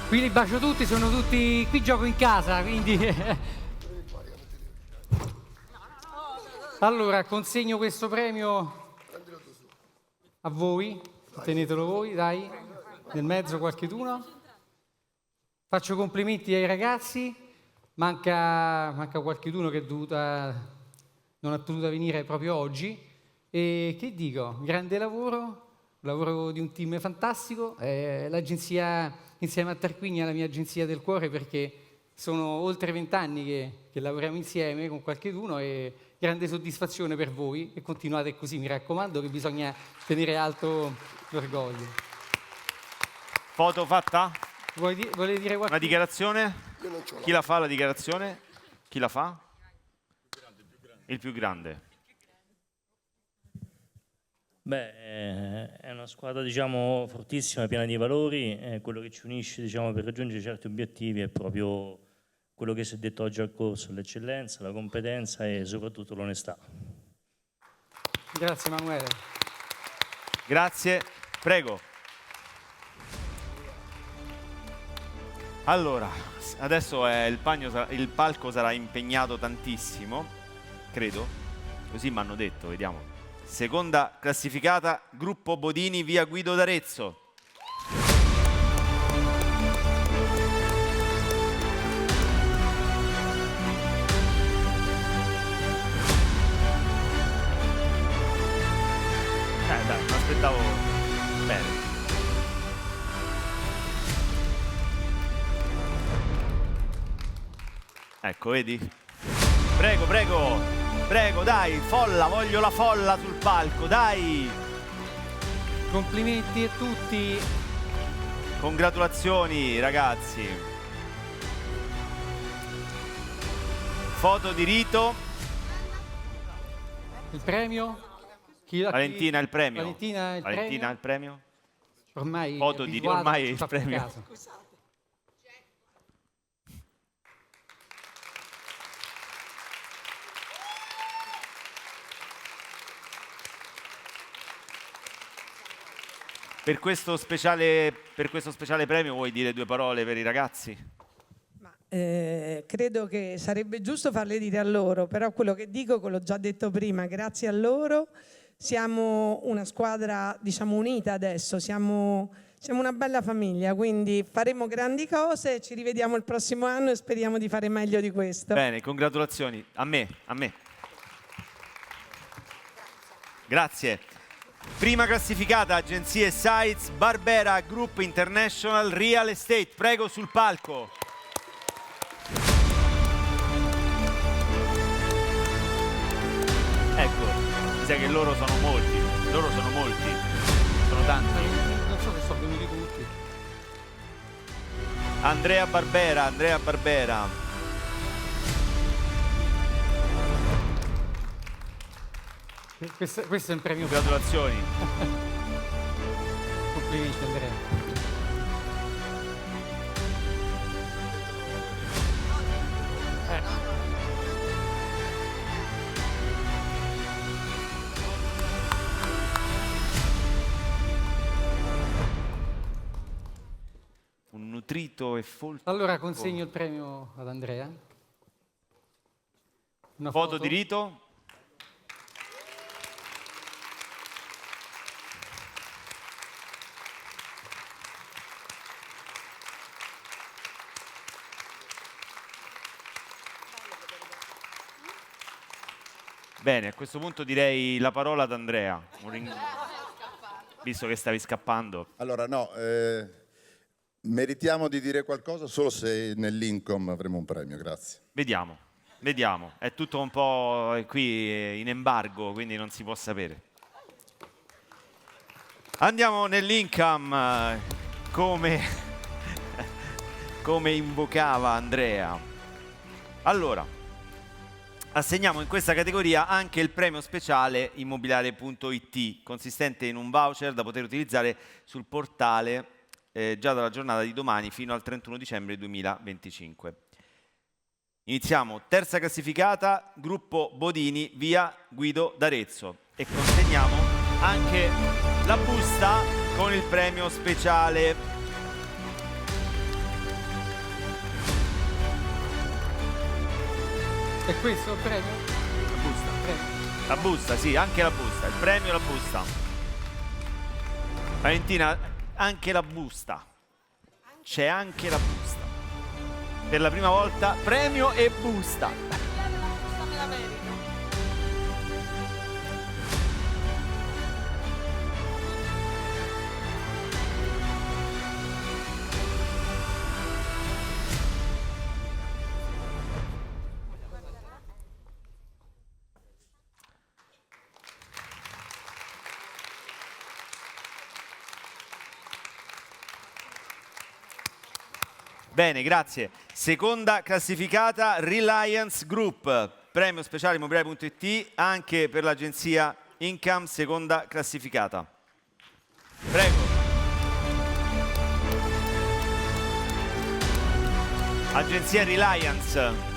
Speaker 2: Qui li bacio tutti, sono tutti... Qui gioco in casa, quindi... Allora, consegno questo premio a voi. Tenetelo voi, dai. Nel mezzo qualcheduno. Faccio complimenti ai ragazzi. Manca qualcheduno che non ha potuto venire proprio oggi. E che dico? Grande lavoro di un team fantastico. L'agenzia insieme a Tarquini è la mia agenzia del cuore perché sono oltre 20 anni che lavoriamo insieme con qualcheduno e grande soddisfazione per voi e continuate così, mi raccomando che bisogna tenere alto l'orgoglio.
Speaker 1: Foto fatta?
Speaker 2: Volete dire qualcosa?
Speaker 1: Una dichiarazione? Chi la fa la dichiarazione? Chi la fa? Il più grande.
Speaker 8: Beh, è una squadra diciamo fortissima, piena di valori, quello che ci unisce diciamo, per raggiungere certi obiettivi è proprio quello che si è detto oggi al corso, l'eccellenza, la competenza e soprattutto l'onestà.
Speaker 2: Grazie Emanuele.
Speaker 1: Grazie, prego. Allora, adesso il palco sarà impegnato tantissimo, credo. Così mi hanno detto, vediamo. Seconda classificata, gruppo Bodini, via Guido d'Arezzo. Dai, mi aspettavo bene. Ecco, vedi? Prego, prego, prego, dai, folla, voglio la folla sul palco, dai!
Speaker 2: Complimenti a tutti.
Speaker 1: Congratulazioni, ragazzi. Foto di rito.
Speaker 2: Il premio?
Speaker 1: Valentina, il premio.
Speaker 2: Valentina, il
Speaker 1: Valentina, il
Speaker 2: premio?
Speaker 1: premio.
Speaker 2: Ormai
Speaker 1: Foto di
Speaker 2: abituato,
Speaker 1: ormai
Speaker 2: ci
Speaker 1: il
Speaker 2: fa più
Speaker 1: premio.
Speaker 2: caso.
Speaker 1: Per questo speciale premio vuoi dire due parole per i ragazzi?
Speaker 6: Credo che sarebbe giusto farle dire a loro, però quello che dico, l'ho già detto prima, grazie a loro siamo una squadra, diciamo, unita adesso, siamo una bella famiglia, quindi faremo grandi cose, ci rivediamo il prossimo anno e speriamo di fare meglio di questo.
Speaker 1: Bene, congratulazioni. A me. Grazie. Prima classificata, agenzie Sites, Barbera Group International Real Estate. Prego sul palco. Ecco, mi sa che loro sono molti. Sono tanti.
Speaker 2: Non so se sono venuti tutti.
Speaker 1: Andrea Barbera.
Speaker 2: Questo è un premio.
Speaker 1: Congratulazioni.
Speaker 2: Complimenti, Andrea.
Speaker 1: Un nutrito e folto.
Speaker 2: Allora consegno il premio ad Andrea. Una
Speaker 1: Foto di rito. Bene, a questo punto direi la parola ad Andrea, visto che stavi scappando.
Speaker 9: Allora no, meritiamo di dire qualcosa solo se nell'income avremo un premio, grazie.
Speaker 1: Vediamo, è tutto un po' qui in embargo, quindi non si può sapere. Andiamo nell'income come invocava Andrea. Allora, assegniamo in questa categoria anche il premio speciale immobiliare.it, consistente in un voucher da poter utilizzare sul portale già dalla giornata di domani fino al 31 dicembre 2025. Iniziamo, terza classificata, gruppo Bodini, via Guido d'Arezzo, e consegniamo anche la busta con il premio speciale.
Speaker 2: E questo è il premio?
Speaker 1: La busta. La busta, sì, anche la busta. Il premio e la busta. Valentina, anche la busta. C'è anche la busta. Per la prima volta, premio e busta. Bene, grazie. Seconda classificata, Reliance Group, premio speciale immobiliare.it, anche per l'agenzia Income, seconda classificata. Prego. Agenzia Reliance.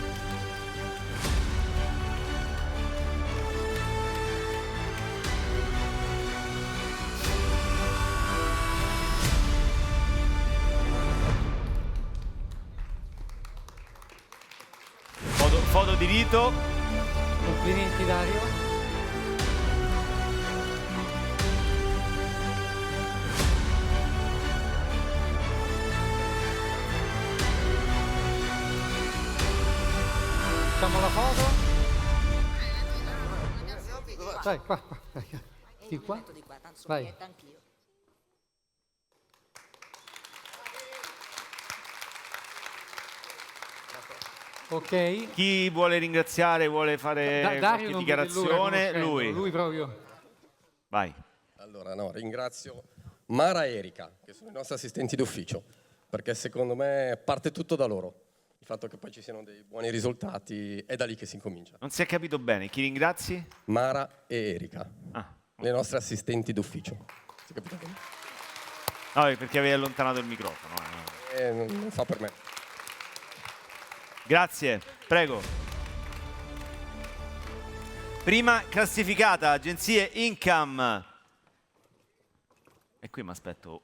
Speaker 1: Foto di rito.
Speaker 2: Complimenti Dario. Facciamo la foto. Dai, qua. Di qua. Vai. Ok.
Speaker 1: Chi vuole ringraziare, vuole fare
Speaker 2: Dario
Speaker 1: qualche
Speaker 2: non vede
Speaker 1: dichiarazione?
Speaker 2: l'ora,
Speaker 1: Lui.
Speaker 2: Lui proprio.
Speaker 1: Vai.
Speaker 10: Allora, no, ringrazio Mara e Erika, che sono i nostri assistenti d'ufficio, perché secondo me parte tutto da loro. Il fatto che poi ci siano dei buoni risultati è da lì che si incomincia.
Speaker 1: Non si è capito bene. Chi ringrazi?
Speaker 10: Mara e Erika,
Speaker 1: Ah.
Speaker 10: le nostre assistenti d'ufficio. Si è capito bene?
Speaker 1: No, perché avevi allontanato il microfono.
Speaker 10: Non fa per me.
Speaker 1: Grazie, prego. Prima classificata, agenzie Income. E qui mi aspetto.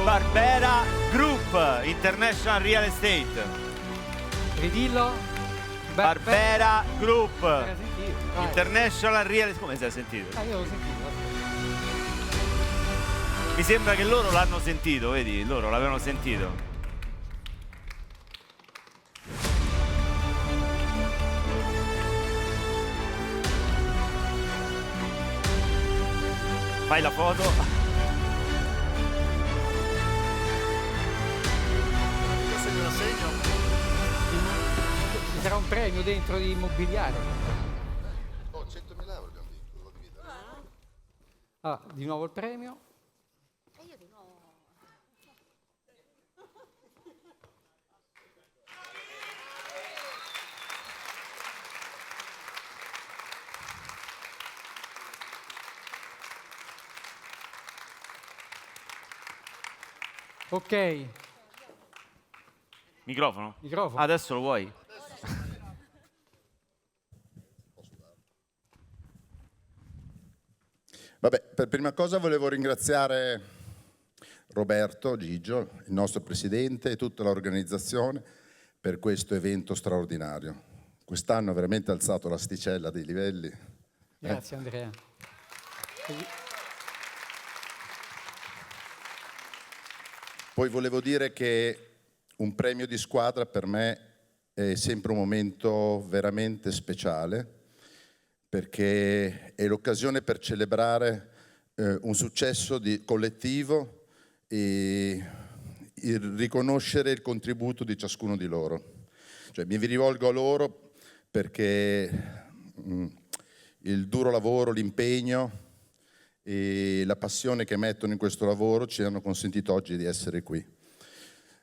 Speaker 1: Barbera Group, International Real Estate.
Speaker 2: Ridillo.
Speaker 1: Barbera Group,
Speaker 2: Era sentito, vai.
Speaker 1: International Real Estate. Come si è sentito?
Speaker 2: Io l'ho sentito.
Speaker 1: Mi sembra che loro l'hanno sentito, vedi? Loro l'avevano sentito. Fai la foto.
Speaker 2: Ci sarà un premio dentro di immobiliare.
Speaker 9: Oh, 100.000 euro abbiamo vinto, lo divido.
Speaker 2: Ah, di nuovo il premio. Ok,
Speaker 1: Microfono?
Speaker 2: microfono.
Speaker 1: Adesso lo vuoi?
Speaker 9: Vabbè, per prima cosa volevo ringraziare Roberto Gigio, il nostro presidente, e tutta l'organizzazione per questo evento straordinario. Quest'anno ha veramente alzato l'asticella dei livelli.
Speaker 2: Grazie Andrea.
Speaker 9: Poi volevo dire che un premio di squadra per me è sempre un momento veramente speciale, perché è l'occasione per celebrare un successo collettivo e riconoscere il contributo di ciascuno di loro. Cioè, mi rivolgo a loro perché il duro lavoro, l'impegno e la passione che mettono in questo lavoro ci hanno consentito oggi di essere qui.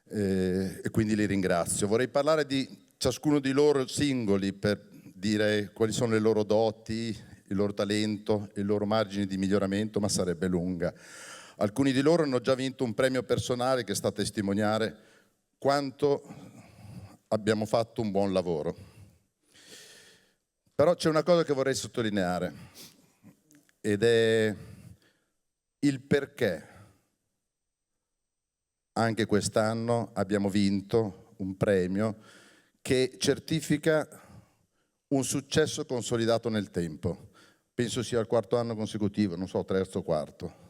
Speaker 9: E quindi li ringrazio. Vorrei parlare di ciascuno di loro singoli per dire quali sono le loro doti, il loro talento, i loro margini di miglioramento, ma sarebbe lunga. Alcuni di loro hanno già vinto un premio personale che sta a testimoniare quanto abbiamo fatto un buon lavoro. Però c'è una cosa che vorrei sottolineare ed è il perché anche quest'anno abbiamo vinto un premio che certifica un successo consolidato nel tempo. Penso sia il quarto anno consecutivo, non so, terzo o quarto.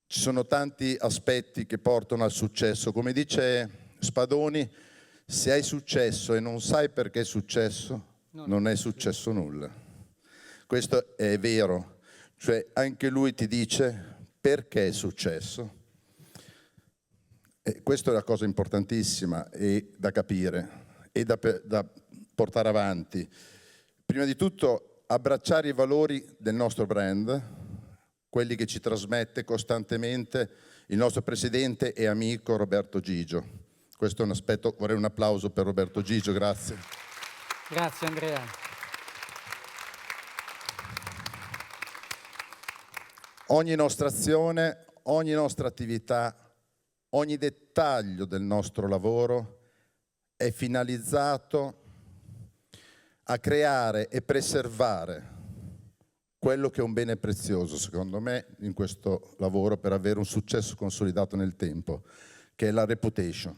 Speaker 9: Ci sono tanti aspetti che portano al successo. Come dice Spadoni, se hai successo e non sai perché è successo, non è successo nulla. Questo è vero. Cioè anche lui ti dice perché è successo. E questa è una cosa importantissima e da capire e da portare avanti. Prima di tutto abbracciare i valori del nostro brand, quelli che ci trasmette costantemente il nostro presidente e amico Roberto Gigio. Questo è un aspetto, vorrei un applauso per Roberto Gigio, grazie.
Speaker 2: Grazie Andrea.
Speaker 9: Ogni nostra azione, ogni nostra attività, ogni dettaglio del nostro lavoro è finalizzato a creare e preservare quello che è un bene prezioso, secondo me, in questo lavoro per avere un successo consolidato nel tempo, che è la reputation.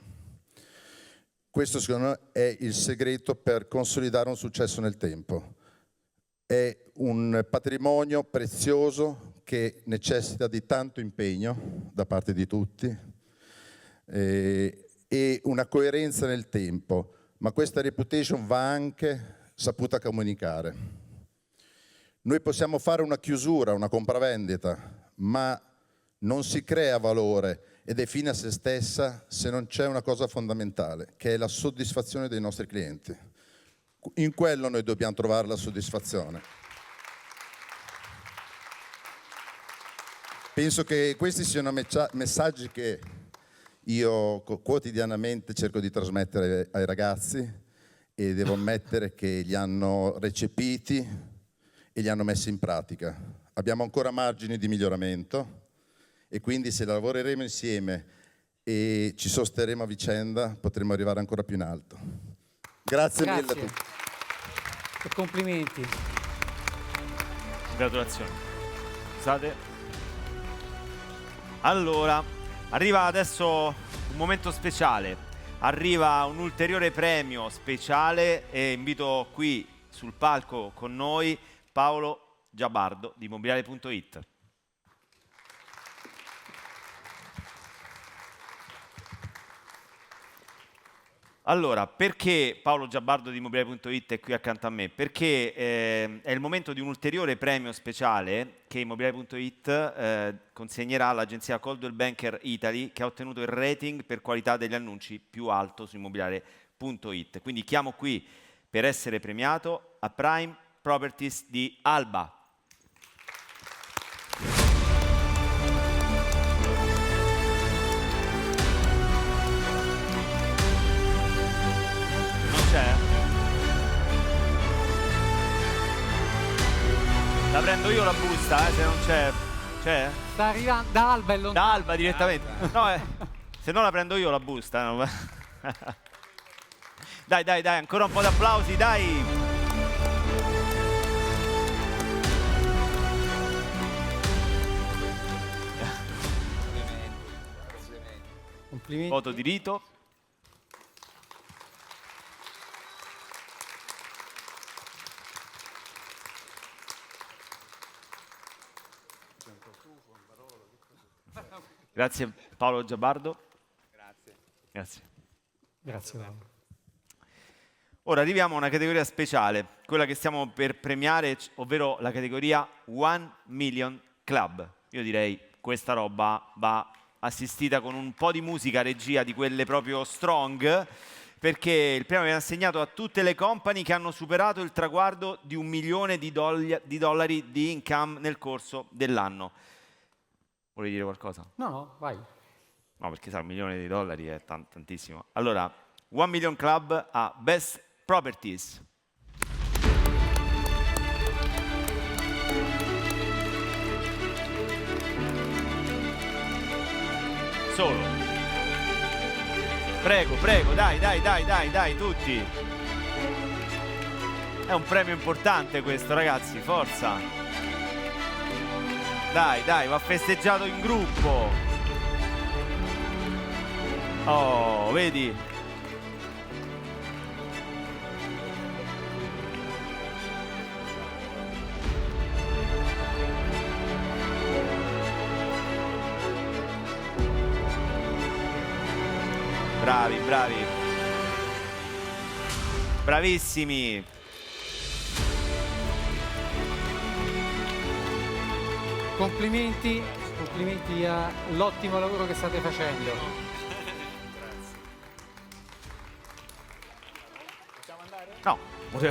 Speaker 9: Questo, secondo me, è il segreto per consolidare un successo nel tempo. È un patrimonio prezioso che necessita di tanto impegno da parte di tutti e e una coerenza nel tempo, ma questa reputation va anche saputa comunicare. Noi possiamo fare una chiusura, una compravendita, ma non si crea valore ed è fine a se stessa se non c'è una cosa fondamentale, che è la soddisfazione dei nostri clienti. In quello noi dobbiamo trovare la soddisfazione. Penso che questi siano messaggi che io quotidianamente cerco di trasmettere ai ragazzi e devo ammettere che li hanno recepiti e li hanno messi in pratica. Abbiamo ancora margini di miglioramento e quindi se lavoreremo insieme e ci sosterremo a vicenda potremo arrivare ancora più in alto. Grazie mille a tutti.
Speaker 2: E complimenti.
Speaker 1: Congratulazioni. Scusate. Allora, arriva adesso un momento speciale. Arriva un ulteriore premio speciale e invito qui sul palco con noi Paolo Giabardo di Immobiliare.it. Allora, perché Paolo Giabardo di Immobiliare.it è qui accanto a me? Perché è il momento di un ulteriore premio speciale che Immobiliare.it consegnerà all'agenzia Coldwell Banker Italy, che ha ottenuto il rating per qualità degli annunci più alto su Immobiliare.it. Quindi chiamo qui per essere premiato a Prime Properties di Alba. C'è? La prendo io la busta, se non c'è. C'è?
Speaker 2: Sta arrivando da Alba, è lontano.
Speaker 1: Da Alba direttamente. No, se no la prendo io la busta. No. Dai, dai, dai, ancora un po' di applausi, dai.
Speaker 2: Complimenti.
Speaker 1: Foto di rito. Grazie Paolo Giabardo. Grazie. Grazie.
Speaker 2: Grazie Paolo.
Speaker 1: Ora arriviamo a una categoria speciale, quella che stiamo per premiare, ovvero la categoria 1 Million Club. Io direi questa roba va assistita con un po' di musica regia di quelle proprio strong, perché il premio viene assegnato a tutte le company che hanno superato il traguardo di $1 milione di dollari di income nel corso dell'anno. Volevi dire qualcosa?
Speaker 2: No, vai.
Speaker 1: No, perché sa, $1 milione è tantissimo. Allora, 1 Million Club a Best Properties. Solo. Prego, prego, dai, tutti. È un premio importante questo, ragazzi, forza. Dai, va festeggiato in gruppo. Oh, vedi? Bravi, bravi. Bravissimi.
Speaker 2: Complimenti all'ottimo lavoro che state facendo.
Speaker 1: No,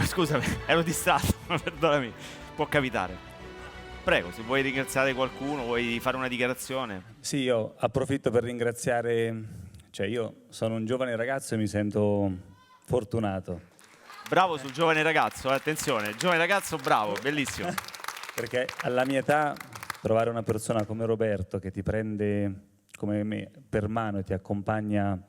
Speaker 1: scusami, ero distratto, perdonami, può capitare. Prego, se vuoi ringraziare qualcuno, vuoi fare una dichiarazione.
Speaker 11: Sì, io approfitto per ringraziare, io sono un giovane ragazzo e mi sento fortunato.
Speaker 1: Bravo sul giovane ragazzo, attenzione, giovane ragazzo bravo, bellissimo.
Speaker 11: Perché alla mia età trovare una persona come Roberto che ti prende come me per mano e ti accompagna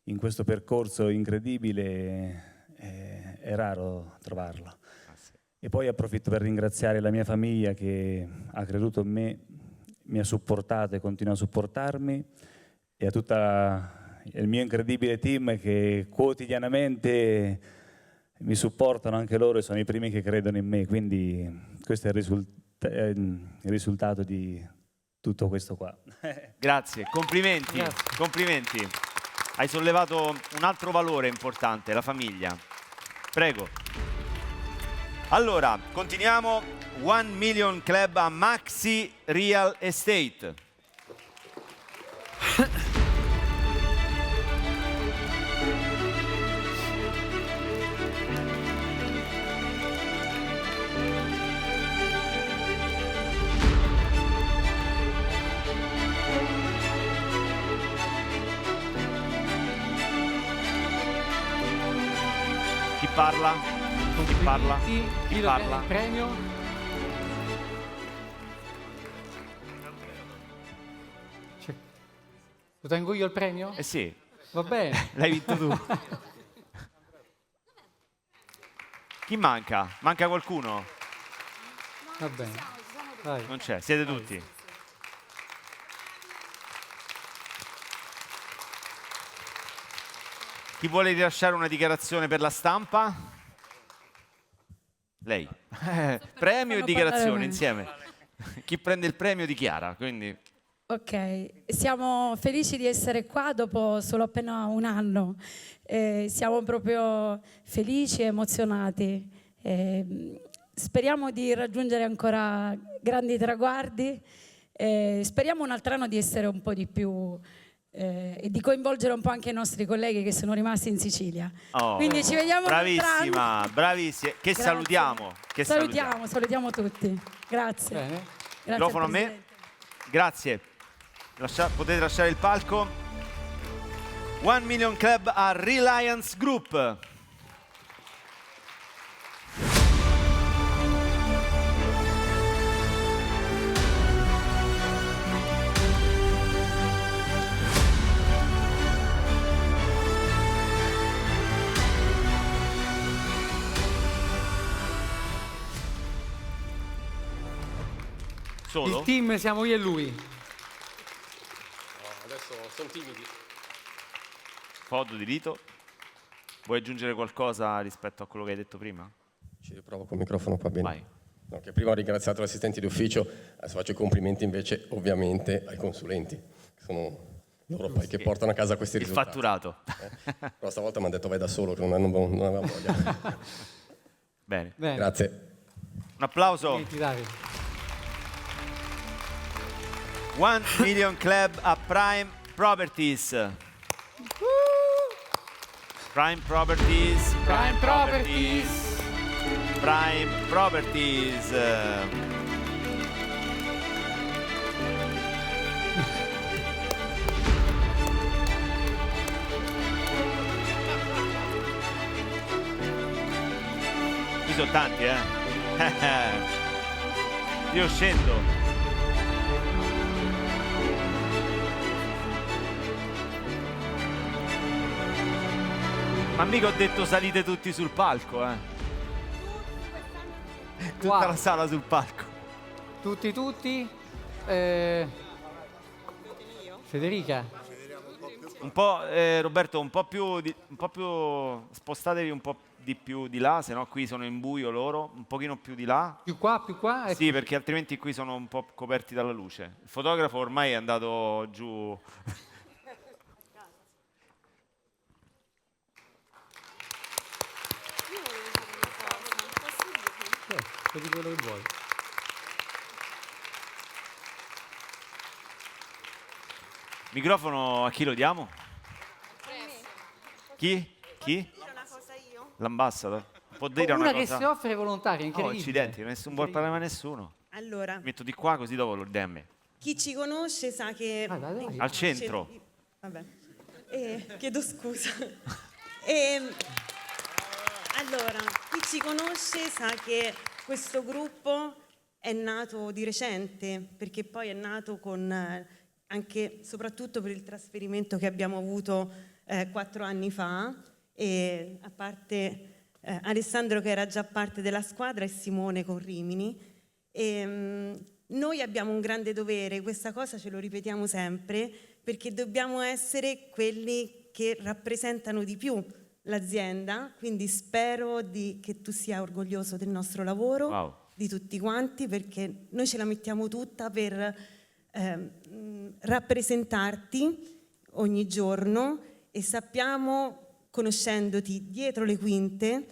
Speaker 11: in questo percorso incredibile è raro trovarlo. E poi approfitto per ringraziare la mia famiglia che ha creduto in me, mi ha supportato e continua a supportarmi, e a tutto il mio incredibile team che quotidianamente mi supportano anche loro e sono i primi che credono in me, quindi questo è il risultato di tutto questo qua.
Speaker 1: Grazie, complimenti,
Speaker 2: Grazie.
Speaker 1: complimenti. Hai sollevato un altro valore importante, la famiglia. Prego. Allora, continuiamo. 1 Million Club a Maxi Real Estate. Chi parla? Chi parla? Chi parla?
Speaker 2: Il premio? Cioè, lo tengo io il premio?
Speaker 1: Eh sì,
Speaker 2: Va bene.
Speaker 1: l'hai vinto tu. Chi manca? Manca qualcuno?
Speaker 2: Va bene. Vai.
Speaker 1: Non c'è, siete tutti. Chi vuole rilasciare una dichiarazione per la stampa? Lei. Premio e dichiarazione insieme. Chi prende il premio dichiara, quindi...
Speaker 12: Ok, siamo felici di essere qua dopo solo appena un anno. Siamo proprio felici e emozionati. Speriamo di raggiungere ancora grandi traguardi. Speriamo un altro anno di essere un po' di più e di coinvolgere un po' anche i nostri colleghi che sono rimasti in Sicilia.
Speaker 1: Oh,
Speaker 12: Quindi ci vediamo un altro
Speaker 1: bravissima,
Speaker 12: anno.
Speaker 1: bravissima. Che
Speaker 12: Grazie.
Speaker 1: salutiamo. Che
Speaker 12: Salutiamo tutti. Grazie.
Speaker 2: Bene.
Speaker 12: Grazie,
Speaker 1: Microfono a me.
Speaker 12: Presidente.
Speaker 1: Grazie. Potete lasciare il palco. 1 Million Club a Reliance Group. Solo?
Speaker 2: Il team siamo io e lui.
Speaker 10: Adesso sono timidi.
Speaker 1: Foto di Rito. Vuoi aggiungere qualcosa rispetto a quello che hai detto prima?
Speaker 10: Ci provo col microfono qua bene.
Speaker 1: Vai.
Speaker 10: No, che prima ho ringraziato gli assistenti d'ufficio, adesso faccio i complimenti invece ovviamente ai consulenti, che sono loro poi che portano a casa questi
Speaker 1: Il
Speaker 10: risultati.
Speaker 1: fatturato.
Speaker 10: Però stavolta mi hanno detto vai da solo, che non aveva voglia.
Speaker 1: Bene.
Speaker 2: Bene.
Speaker 10: Grazie.
Speaker 1: Un applauso.
Speaker 2: Senti, Davide.
Speaker 1: 1 Million Club a Prime Properties. Prime Properties.
Speaker 2: Prime Properties.
Speaker 1: Prime Properties. Qui sono tanti, Io scendo. Ma mica ho detto salite tutti sul palco, Tutta
Speaker 2: Wow.
Speaker 1: la sala sul palco.
Speaker 2: Tutti? Federica?
Speaker 1: Un po', Roberto, un po' più spostatevi un po' di più di là, se no qui sono in buio loro, un pochino più di là.
Speaker 2: Più qua? Ecco.
Speaker 1: Sì, perché altrimenti qui sono un po' coperti dalla luce. Il fotografo ormai è andato giù.
Speaker 2: Di quello che vuoi.
Speaker 1: Microfono a chi lo diamo? Chi? L'ambassador. Può dire
Speaker 2: Una
Speaker 1: una
Speaker 2: che
Speaker 1: cosa?
Speaker 2: si offre volontaria,
Speaker 1: Oh,
Speaker 2: incredibile.
Speaker 1: accidenti, nessun vuol parlare a nessuno.
Speaker 13: Allora,
Speaker 1: Mi metto di qua così dopo lo dai a me.
Speaker 13: chi ci conosce sa che...
Speaker 2: dai.
Speaker 1: Al centro.
Speaker 13: Vabbè, chiedo scusa. Allora, chi ci conosce sa che questo gruppo è nato di recente, perché poi è nato con anche soprattutto per il trasferimento che abbiamo avuto 4 anni fa, e a parte Alessandro che era già parte della squadra e Simone con Rimini. Noi abbiamo un grande dovere, questa cosa ce lo ripetiamo sempre, perché dobbiamo essere quelli che rappresentano di più l'azienda, quindi spero che tu sia orgoglioso del nostro lavoro,
Speaker 1: Wow.
Speaker 13: di tutti quanti, perché noi ce la mettiamo tutta per rappresentarti ogni giorno e sappiamo, conoscendoti dietro le quinte,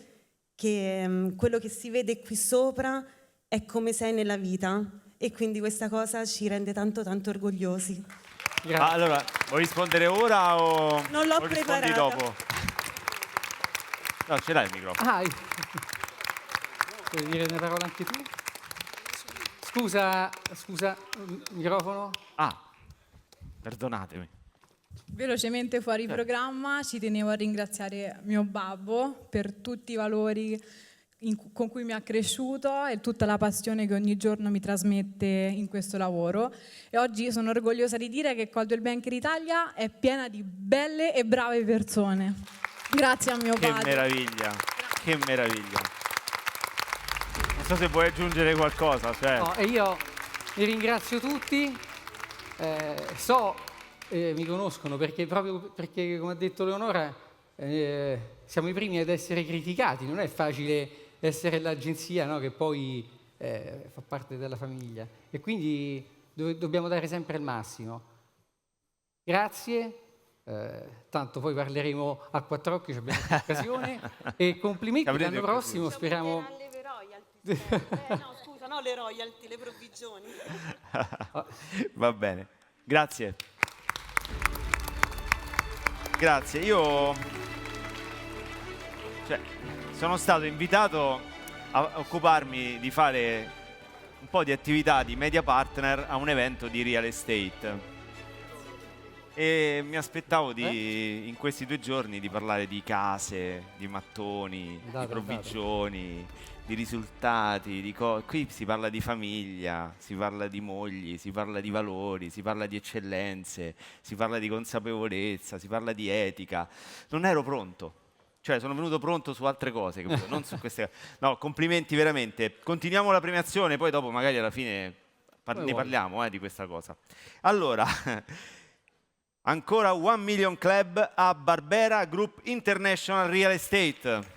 Speaker 13: che quello che si vede qui sopra è come sei nella vita, e quindi questa cosa ci rende tanto tanto orgogliosi.
Speaker 1: Allora, vuoi rispondere ora o
Speaker 13: Non l'ho
Speaker 1: o rispondi
Speaker 13: preparata.
Speaker 1: dopo? No, ce l'hai il microfono.
Speaker 2: Vuoi dire una parola anche tu? Scusa, microfono?
Speaker 1: Perdonatemi.
Speaker 14: Velocemente fuori programma, ci tenevo a ringraziare mio babbo per tutti i valori con cui mi ha cresciuto e tutta la passione che ogni giorno mi trasmette in questo lavoro. E oggi sono orgogliosa di dire che Coldwell Banker Italia è piena di belle e brave persone. Grazie a mio
Speaker 1: Che
Speaker 14: padre.
Speaker 1: meraviglia, che meraviglia. Non so se vuoi aggiungere qualcosa.
Speaker 2: No, e io vi ringrazio tutti. Mi conoscono proprio perché, come ha detto Leonora, siamo i primi ad essere criticati. Non è facile essere l'agenzia, no, che poi fa parte della famiglia, e quindi dobbiamo dare sempre il massimo. Grazie. Tanto poi parleremo a quattro occhi, abbiamo occasione, e complimenti l'anno prossimo, speriamo.
Speaker 13: No, scusa, no, le royalty, le provvigioni.
Speaker 1: Va bene, grazie. Grazie, io sono stato invitato a occuparmi di fare un po' di attività di media partner a un evento di real estate. E mi aspettavo in questi 2 giorni di parlare di case, di mattoni, di provvigioni, di risultati, qui si parla di famiglia, si parla di mogli, si parla di valori, si parla di eccellenze, si parla di consapevolezza, si parla di etica. Non ero pronto, sono venuto pronto su altre cose, capito? Non su queste. No, complimenti veramente. Continuiamo la premiazione, poi dopo magari alla fine ne parliamo di questa cosa. Allora, ancora 1 Million Club a Barbera Group International Real Estate.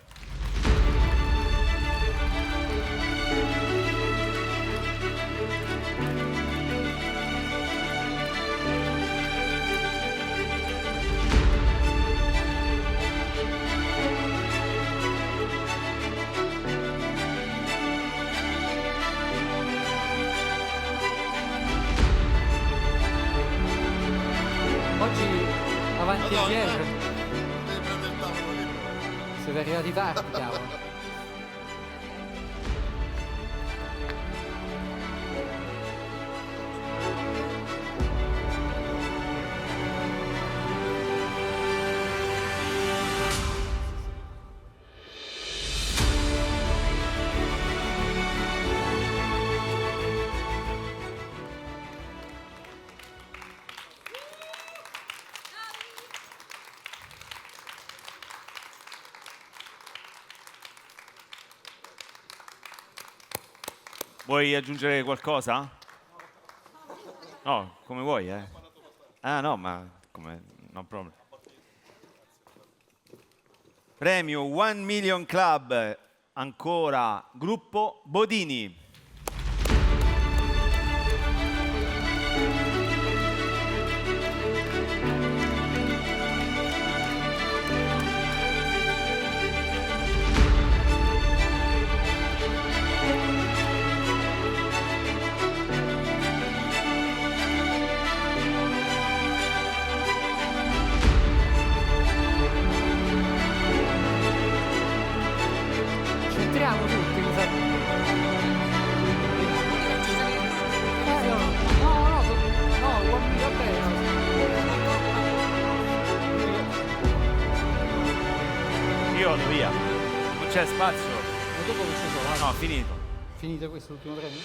Speaker 2: Oggi avanti e indietro. Siete arrivati tardi, cavolo.
Speaker 1: Vuoi aggiungere qualcosa? No, come vuoi, no, ma come no problem. Premio 1 Million Club, ancora gruppo Bodini.
Speaker 2: Entriamo tutti, mi sa. No, guardi, va bene.
Speaker 1: Io vado via, non c'è spazio.
Speaker 2: Ma dopo che ci sono?
Speaker 1: No, finito.
Speaker 2: Finito questo l'ultimo premio?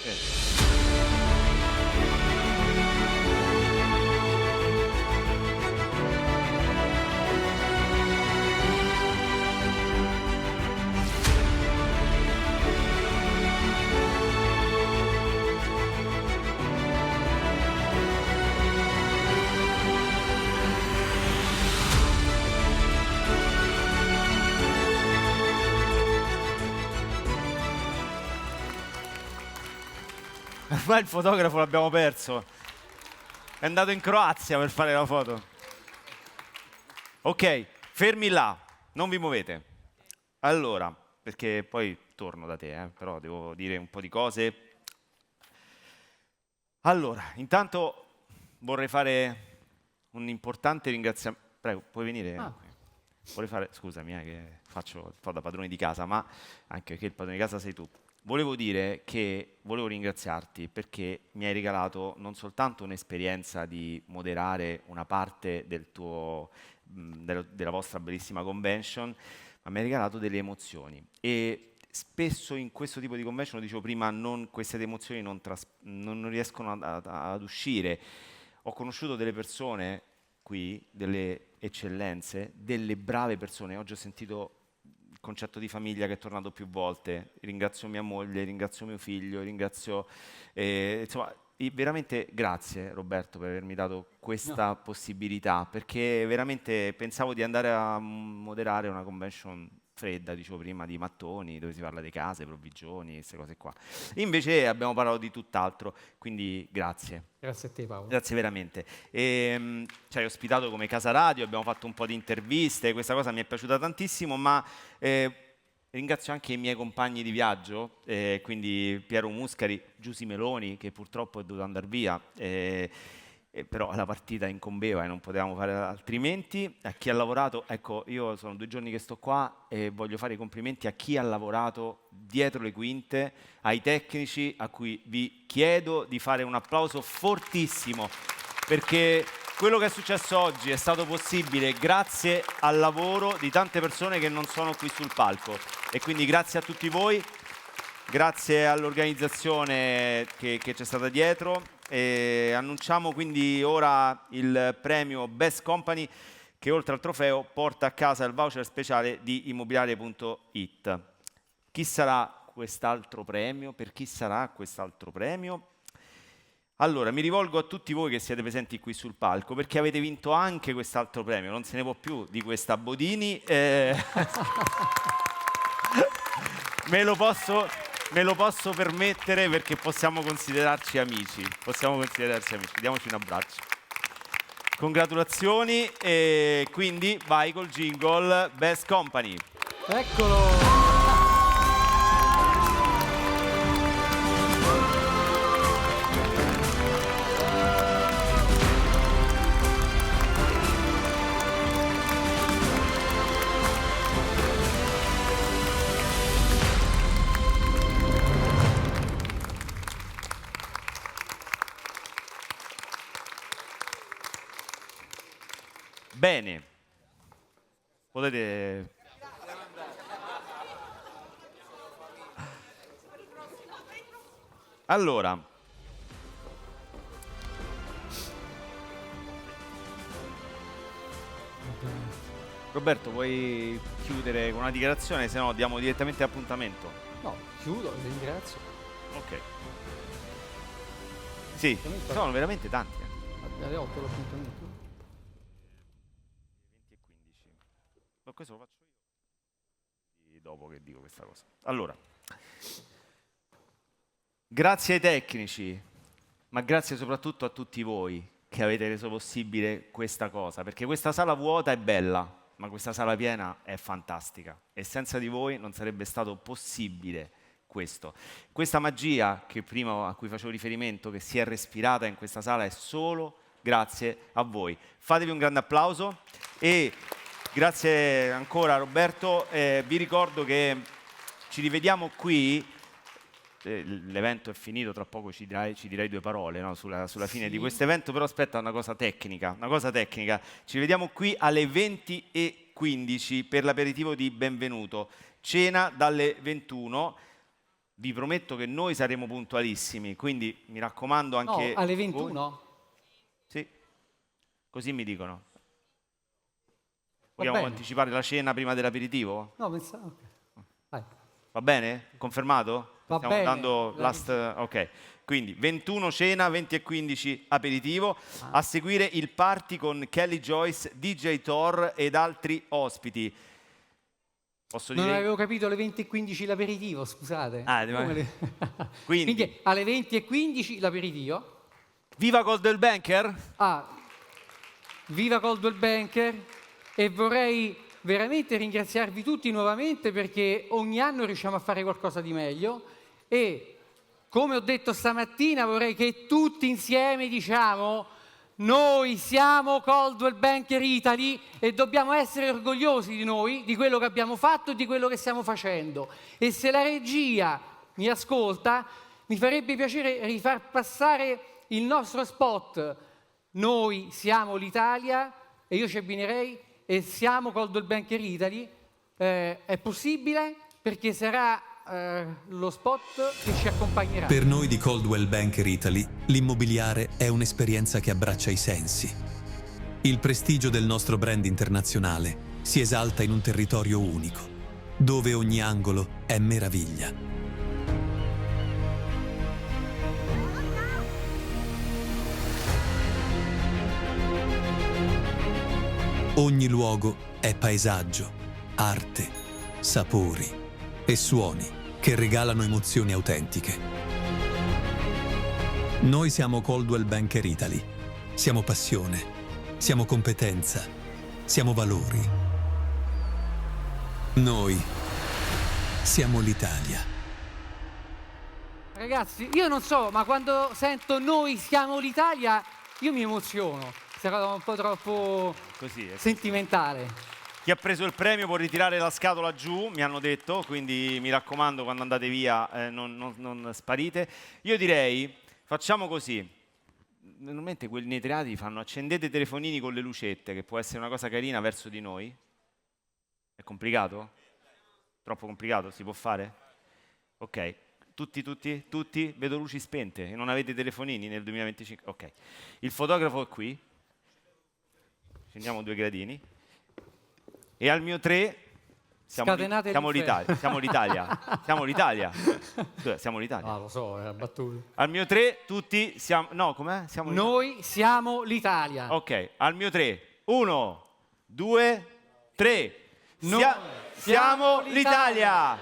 Speaker 1: Ormai il fotografo l'abbiamo perso. È andato in Croazia per fare la foto. Ok, fermi là, non vi muovete. Allora, perché poi torno da te, però devo dire un po' di cose. Allora, intanto vorrei fare un importante ringraziamento. Prego, puoi venire? Vorrei fare, scusami, che faccio un po' da padrone di casa, ma anche perché il padrone di casa sei tu. Volevo dire che volevo ringraziarti perché mi hai regalato non soltanto un'esperienza di moderare una parte della vostra bellissima convention, ma mi hai regalato delle emozioni. E spesso in questo tipo di convention, lo dicevo prima, queste emozioni non riescono ad uscire. Ho conosciuto delle persone qui, delle eccellenze, delle brave persone. Oggi ho sentito il concetto di famiglia che è tornato più volte. Ringrazio mia moglie, ringrazio mio figlio, ringrazio... insomma, veramente grazie Roberto per avermi dato questa possibilità, perché veramente pensavo di andare a moderare una convention fredda, dicevo prima, di mattoni, dove si parla di case, provvigioni, queste cose qua. Invece abbiamo parlato di tutt'altro, quindi grazie.
Speaker 2: Grazie a te Paolo.
Speaker 1: Grazie veramente. Ci hai ospitato come Casa Radio, abbiamo fatto un po' di interviste, questa cosa mi è piaciuta tantissimo, ma ringrazio anche i miei compagni di viaggio, quindi Piero Muscari, Giusy Meloni, che purtroppo è dovuto andare via, però la partita incombeva e non potevamo fare altrimenti. A chi ha lavorato, ecco, io sono 2 giorni che sto qua e voglio fare i complimenti a chi ha lavorato dietro le quinte, ai tecnici, a cui vi chiedo di fare un applauso fortissimo, perché quello che è successo oggi è stato possibile grazie al lavoro di tante persone che non sono qui sul palco, e quindi grazie a tutti voi, grazie all'organizzazione che c'è stata dietro. Annunciamo quindi ora il premio Best Company, che oltre al trofeo porta a casa il voucher speciale di immobiliare.it. Chi sarà quest'altro premio? Per chi sarà quest'altro premio? Allora, mi rivolgo a tutti voi che siete presenti qui sul palco, perché avete vinto anche quest'altro premio, non se ne può più di questa Bodini. Me lo posso permettere perché possiamo considerarci amici. Diamoci un abbraccio. Congratulazioni, e quindi vai col jingle Best Company.
Speaker 2: Eccolo!
Speaker 1: Bene, potete... Allora, Roberto, vuoi chiudere con una dichiarazione? Se no diamo direttamente appuntamento.
Speaker 2: No, chiudo, ringrazio.
Speaker 1: Ok. Sì, sono veramente tanti.
Speaker 2: Alle 8 l'appuntamento.
Speaker 1: Ma questo lo faccio io dopo che dico questa cosa. Allora, grazie ai tecnici, ma grazie soprattutto a tutti voi che avete reso possibile questa cosa, perché questa sala vuota è bella, ma questa sala piena è fantastica, e senza di voi non sarebbe stato possibile questo. Questa magia che prima a cui facevo riferimento, che si è respirata in questa sala, è solo grazie a voi. Fatevi un grande applauso e grazie ancora Roberto. Vi ricordo che ci rivediamo qui, l'evento è finito, tra poco ci dirai 2 parole, no, sulla fine di questo evento, però aspetta, una cosa tecnica. Ci vediamo qui alle 20:15 per l'aperitivo di benvenuto, cena dalle 21. Vi prometto che noi saremo puntualissimi, quindi mi raccomando anche...
Speaker 2: No, alle 21?
Speaker 1: Sì, così mi dicono. Vogliamo anticipare la cena prima dell'aperitivo?
Speaker 2: No, pensavo. Vai.
Speaker 1: Va bene? Confermato?
Speaker 2: Va
Speaker 1: Stiamo
Speaker 2: bene.
Speaker 1: dando ok. Quindi 21 cena, 20:15 aperitivo. A seguire il party con Kelly Joyce, DJ Thor ed altri ospiti. Posso dire?
Speaker 2: Non avevo capito alle 20:15 l'aperitivo, scusate.
Speaker 1: Quindi
Speaker 2: alle 20:15 l'aperitivo.
Speaker 1: Viva Coldwell Banker?
Speaker 2: Viva Coldwell Banker. e vorrei veramente ringraziarvi tutti nuovamente perché ogni anno riusciamo a fare qualcosa di meglio e, come ho detto stamattina, vorrei che tutti insieme diciamo: noi siamo Coldwell Banker Italy e dobbiamo essere orgogliosi di noi, di quello che abbiamo fatto e di quello che stiamo facendo. E se la regia mi ascolta, mi farebbe piacere rifar passare il nostro spot "Noi siamo l'Italia", e io ci abbinerei "e siamo Coldwell Banker Italy". È possibile perché sarà lo spot che ci accompagnerà.
Speaker 15: Per noi di Coldwell Banker Italy, l'immobiliare è un'esperienza che abbraccia i sensi. Il prestigio del nostro brand internazionale si esalta in un territorio unico, dove ogni angolo è meraviglia. Ogni luogo è paesaggio, arte, sapori e suoni che regalano emozioni autentiche. Noi siamo Coldwell Banker Italy. Siamo passione, siamo competenza, siamo valori. Noi siamo l'Italia.
Speaker 2: Ragazzi, io non so, ma quando sento "noi siamo l'Italia", io mi emoziono. Sarà un po' troppo sentimentale.
Speaker 1: Chi ha preso il premio può ritirare la scatola giù, mi hanno detto, quindi mi raccomando, quando andate via non sparite. Io direi, facciamo così. Normalmente nei teatri fanno "accendete i telefonini con le lucette", che può essere una cosa carina verso di noi. È complicato? Troppo complicato? Si può fare? Ok. Tutti? Vedo luci spente. E non avete telefonini nel 2025? Ok. Il fotografo è qui. Scendiamo 2 gradini. E al mio 3 siamo l'Italia. Siamo l'Italia. Scusa, siamo l'Italia.
Speaker 2: Ah, lo so, è battuto.
Speaker 1: Al mio 3 tutti siamo... No, com'è?
Speaker 2: Noi siamo l'Italia.
Speaker 1: Ok, al mio 3. 1, 2, 3. Siamo l'Italia.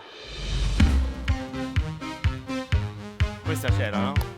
Speaker 1: Questa c'era, no?